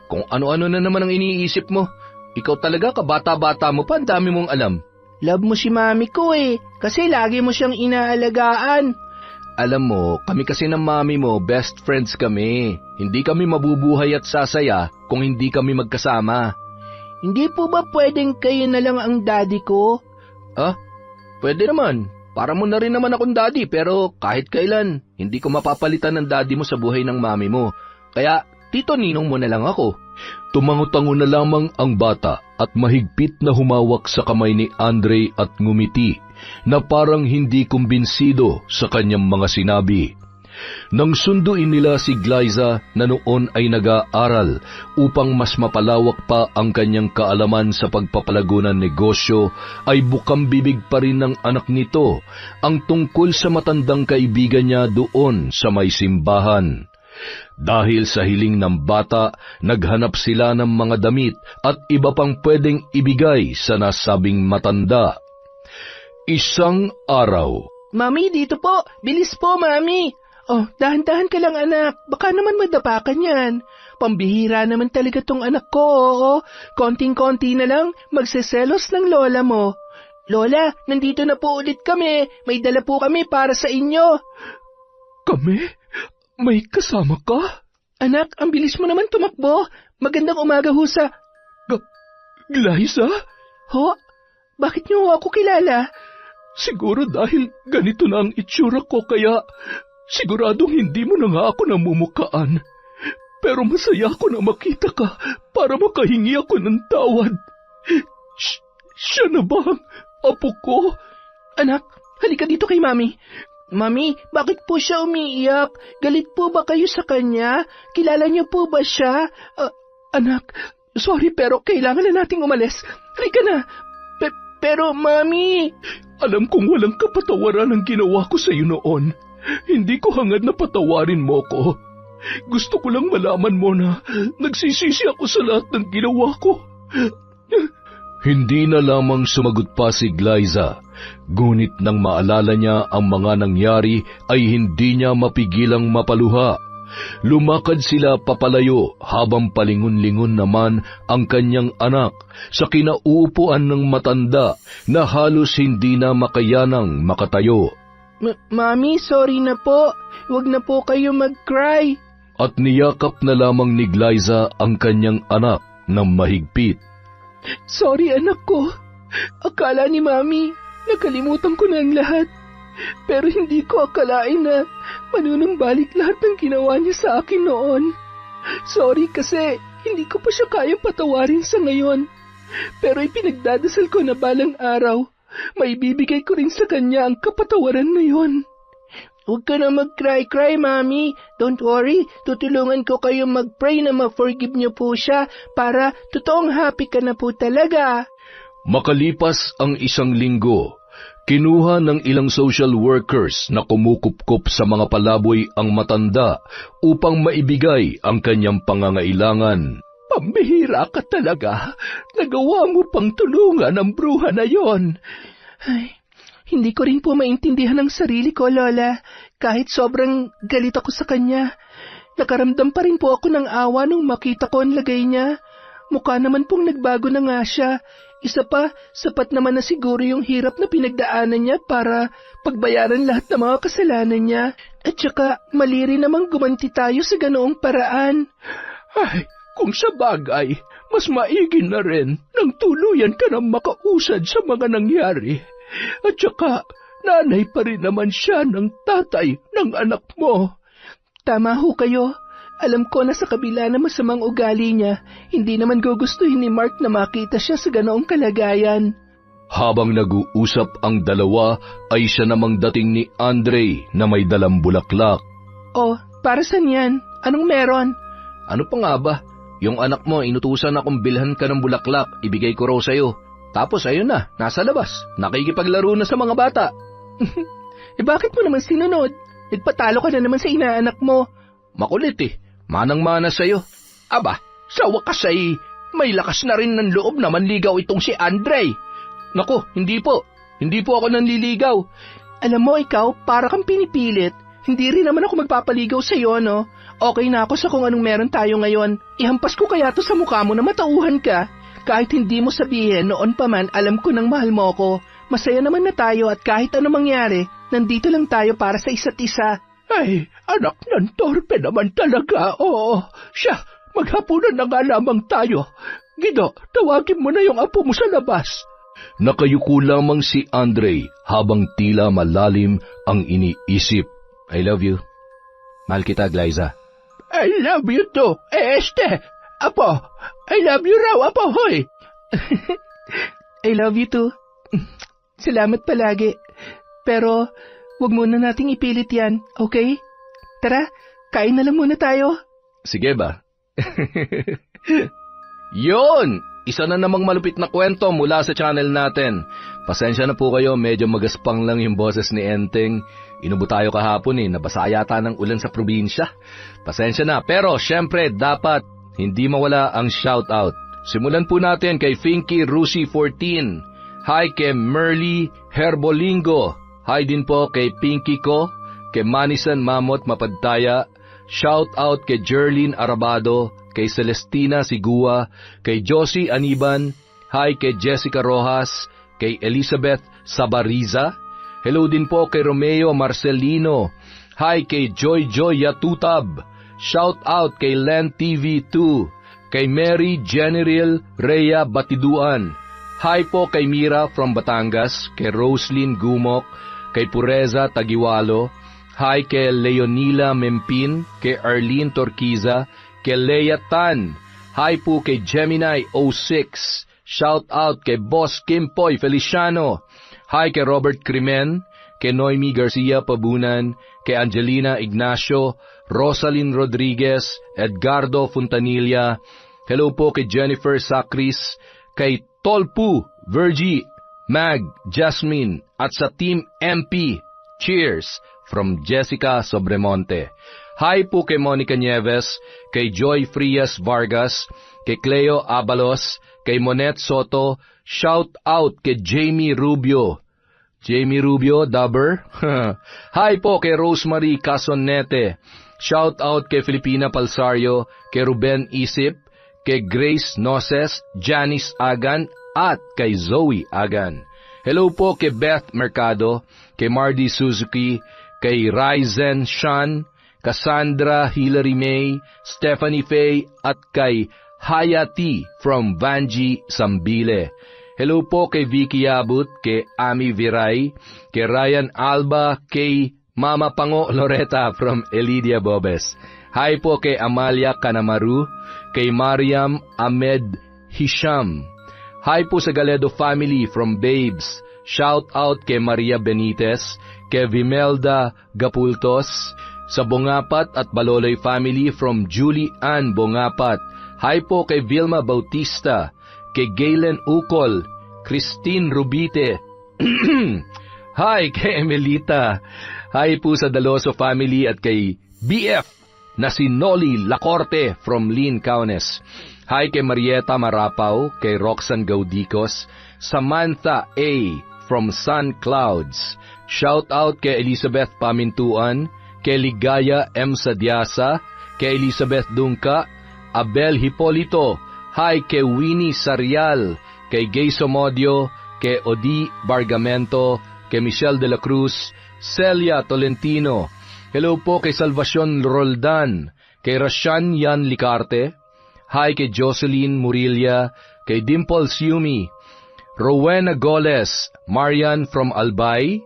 Kung ano-ano na naman ang iniisip mo. Ikaw talaga, kabata-bata mo pa, ang dami mong alam. Love mo si Mami ko kasi lagi mo siyang inaalagaan. Alam mo, kami kasi ng mami mo, best friends kami. Hindi kami mabubuhay at sasaya kung hindi kami magkasama. Hindi po ba pwedeng kayo na lang ang daddy ko? Pwede naman. Para mo na rin naman akong daddy, pero kahit kailan, hindi ko mapapalitan ng daddy mo sa buhay ng mami mo. Kaya, Tito Ninong mo na lang ako. Tumango-tango na lamang ang bata at mahigpit na humawak sa kamay ni Andre at ngumiti na parang hindi kumbinsido sa kanyang mga sinabi. Nang sunduin nila si Glyza na noon ay nag-aaral upang mas mapalawak pa ang kanyang kaalaman sa pagpapalago ng negosyo, ay bukang bibig pa rin ng anak nito ang tungkol sa matandang kaibigan niya doon sa may simbahan. Dahil sa hiling ng bata, naghanap sila ng mga damit at iba pang pwedeng ibigay sa nasabing matanda. Isang araw. Mami, dito po. Bilis po, Mami. Oh, dahan-dahan ka lang, anak. Baka naman madapakan yan. Pambihira naman talaga tong anak ko, oo. Konting-konti na lang, magseselos ng lola mo. Lola, nandito na po ulit kami. May dala po kami para sa inyo. Kami? May kasama ka? Anak, ang bilis mo naman tumakbo. Magandang umaga ho sa... Glyza? Ho? Bakit niyo ako kilala? Siguro dahil ganito na ang itsura ko kaya siguradong hindi mo na nga ako namumukaan. Pero masaya ako na makita ka para makahingi ako ng tawad. Siya na ba ang apo ko? Anak, halika dito kay Mami. Mami, bakit po siya umiiyak? Galit po ba kayo sa kanya? Kilala niyo po ba siya? Anak, sorry pero kailangan na nating umalis. Halika na. Pero, Mami... Alam kong walang kapatawaran ang ginawa ko sa iyo noon. Hindi ko hangad na patawarin mo ko. Gusto ko lang malaman mo na nagsisisi ako sa lahat ng ginawa ko. Hindi na lamang sumagot pa si Glyza, ngunit nang maalala niya ang mga nangyari ay hindi niya mapigilang mapaluha. Lumakad sila papalayo habang palingon-lingon naman ang kanyang anak sa kinauupuan ng matanda na halos hindi na makayanang makatayo. Mami, sorry na po. Huwag na po kayo mag-cry. At niyakap na lamang ni Glyza ang kanyang anak ng mahigpit. Sorry anak ko. Akala ni Mami, nakalimutan ko na ang lahat. Pero hindi ko akalain na manunumbalik lahat ng ginawa niya sa akin noon. Sorry kasi hindi ko pa siya kayang patawarin sa ngayon. Pero ipinagdadasal ko na balang araw, maibibigay ko rin sa kanya ang kapatawaran na yon. Huwag ka na mag-cry-cry, Mami. Don't worry, tutulungan ko kayo mag-pray na ma-forgive niyo po siya para totoong happy ka na po talaga. Makalipas ang isang linggo, kinuha ng ilang social workers na kumukupkup sa mga palaboy ang matanda upang maibigay ang kanyang pangangailangan. Pambihira ka talaga. Nagawa mo pang tulungan ang bruha na yon. Ay, hindi ko rin po maintindihan ang sarili ko, Lola. Kahit sobrang galit ako sa kanya, nakaramdam pa rin po ako ng awa nung makita ko ang lagay niya. Mukha naman pong nagbago na nga siya. Isa pa, sapat naman na siguro yung hirap na pinagdaanan niya para pagbayaran lahat ng mga kasalanan niya. At saka, mali rin namang gumanti tayo sa ganoong paraan. Ay, kung sa bagay, mas maigi na rin nang tuluyan ka na makausad sa mga nangyari. At saka, nanay pa rin naman siya ng tatay ng anak mo. Tama ho kayo. Alam ko na sa kabila na masamang ugali niya, hindi naman gugustuhin ni Mark na makita siya sa ganoong kalagayan. Habang nag-uusap ang dalawa, ay siya namang dating ni Andre na may dalang bulaklak. Oh, para saan yan? Anong meron? Ano pa nga ba? Yung anak mo, inutusan akong bilhan ka ng bulaklak, ibigay ko raw sa'yo. Tapos ayun na, nasa labas, nakikipaglaro na sa mga bata. bakit mo naman sinunod? Nagpatalo ka na naman sa inaanak mo. Makulit eh. Manang-mana sa'yo. Aba, sa wakas ay may lakas na rin ng loob na manligaw itong si Andre. Naku, hindi po. Hindi po ako nanliligaw. Alam mo, ikaw, para kang pinipilit. Hindi rin naman ako magpapaligaw sa'yo, no? Okay na ako sa kung anong meron tayo ngayon. Ihampas ko kaya to sa mukha mo na matauhan ka. Kahit hindi mo sabihin, noon pa man, alam ko nang mahal mo ko. Masaya naman na tayo at kahit ano mangyari, nandito lang tayo para sa isa't isa. Ay, anak ng torpe naman talaga. Oo, siya, maghapunan na nga lamang tayo. Gido, tawagin mo na yung apo mo sa labas. Nakayuko lamang si Andre habang tila malalim ang iniisip. I love you. Mahal kita, Glyza. I love you too. Apo, I love you raw, apo, hoy. I love you too. Salamat palagi. Pero, wag muna nating ipilit yan, okay? Tara, kain na lang muna tayo. Sige ba? Yon! Isa na namang malupit na kwento mula sa channel natin. Pasensya na po kayo, medyo magaspang lang yung boses ni Enteng. Inubo tayo kahapon nabasa yata ng ulan sa probinsya. Pasensya na, pero syempre dapat hindi mawala ang shoutout. Simulan po natin kay Finky Rusi 14. Hi kay Merly Herbolingo. Hi din po kay Pinky ko, kay Manisan Mamot Mapadtaya. Shoutout kay Jerlyn Arabado, kay Celestina Sigua, kay Josie Aniban. Hi kay Jessica Rojas, kay Elizabeth Sabariza. Hello din po kay Romeo Marcelino. Hi kay Joy Joy Yatutab. Shoutout kay Len TV2, kay Mary General Rhea Batiduan. Hi po kay Mira from Batangas, kay Roslyn Gumok, kay Pureza Tagiwalo. Hi kay Leonila Mempin, kay Arlene Torquiza, kay Leia Tan. Hi po kay Gemini 06. Shout out kay Boss Kimpoy Feliciano. Hi kay Robert Crimen, kay Noemi Garcia Pabunan, kay Angelina Ignacio, Rosalyn Rodriguez, Edgardo Fontanilla. Hello po kay Jennifer Sacris, kay Tolpu, Virgie, Mag, Jasmine, at sa Team MP. Cheers! From Jessica Sobremonte. Hi po kay Monica Nieves, kay Joy Frias Vargas, kay Cleo Abalos, kay Monet Soto. Shout out kay Jamie Rubio. Jamie Rubio, Dubber. Hi po kay Rosemary Casonete. Shout out kay Filipina Palsario, kay Ruben Isip, kay Grace Noses, Janice Agan, at kay Zoe Agan. Hello po kay Beth Mercado, kay Mardy Suzuki, kay Ryzen Sean, Cassandra Hilary May, Stephanie Faye, at kay Hayati from Vanji Sambile. Hello po kay Vicky Yabut, kay Ami Viray, kay Ryan Alba, kay Mama Pango Loretta from Elidia Bobes. Hi po kay Amalia Kanamaru, kay Mariam Ahmed Hisham. Hi po sa Galedo family from Babes. Shout out kay Maria Benitez, kay Vimelda Gapultos, sa Bongapat at Baloloy family from Julie Ann Bongapat. Hi po kay Vilma Bautista, kay Gaylen Ukol, Christine Rubite. Hi kay Emelita. Hi po sa Daloso family at kay BF na si Noli Lacorte from Lynn Kaunes. Hi kay Marieta Marapaw, kay Roxanne Gaudicos, Samantha A. from Sun Clouds. Shout out kay Elizabeth Pamintuan, kay Ligaya M. Sadiasa, kay Elizabeth Dungka, Abel Hipolito. Hi kay Winnie Sarial, kay Gay Somodio, kay Odi Bargamento, kay Michelle de la Cruz, Celia Tolentino. Hello po kay Salvacion Roldan, kay Rashan Yan Licarte. Hi kay Jocelyn Murilla, kay Dimple Siumi, Rowena Goles, Marian from Albay,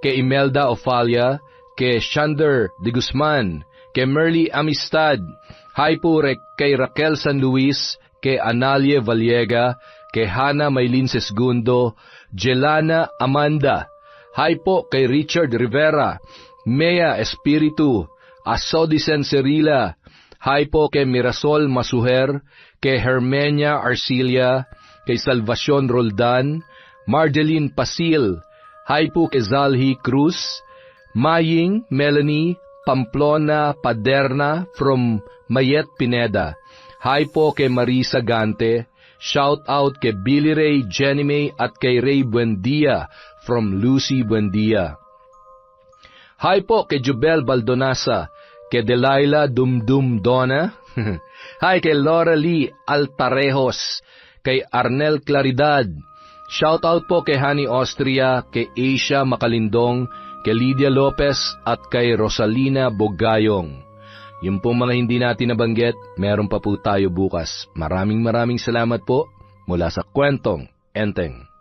kay Imelda Ofalia, kay Shander de Guzman, kay Merly Amistad. Hi po kay Raquel San Luis, kay Analie Vallega, kay Hana Maylin Sesgundo, Jelana Amanda. Hi po kay Richard Rivera, Mea Espiritu, Asodicen Cerila. Hi po kay Mirasol Masuher, kay Hermenia Arcilia, kay Salvacion Roldan, Marjeline Pasil. Hi po kay Zalhi Cruz, Maying, Melanie, Pamplona, Paderna from Mayet Pineda. Hi po kay Marisa Gante. Shout out kay Billy Ray, Jenny May at kay Ray Buendia from Lucy Buendia. Hi po kay Jubel Baldonasa, kay Delilah Dumdum Donna. Hi kay Laura Lee Altarejos, kay Arnel Claridad. Shout out po kay Honey Austria, kay Asia Makalindong, kay Lydia Lopez at kay Rosalina Bogayong. Yung pong mga hindi natin nabanggit, meron pa po tayo bukas. Maraming salamat po mula sa Kwentong Enteng.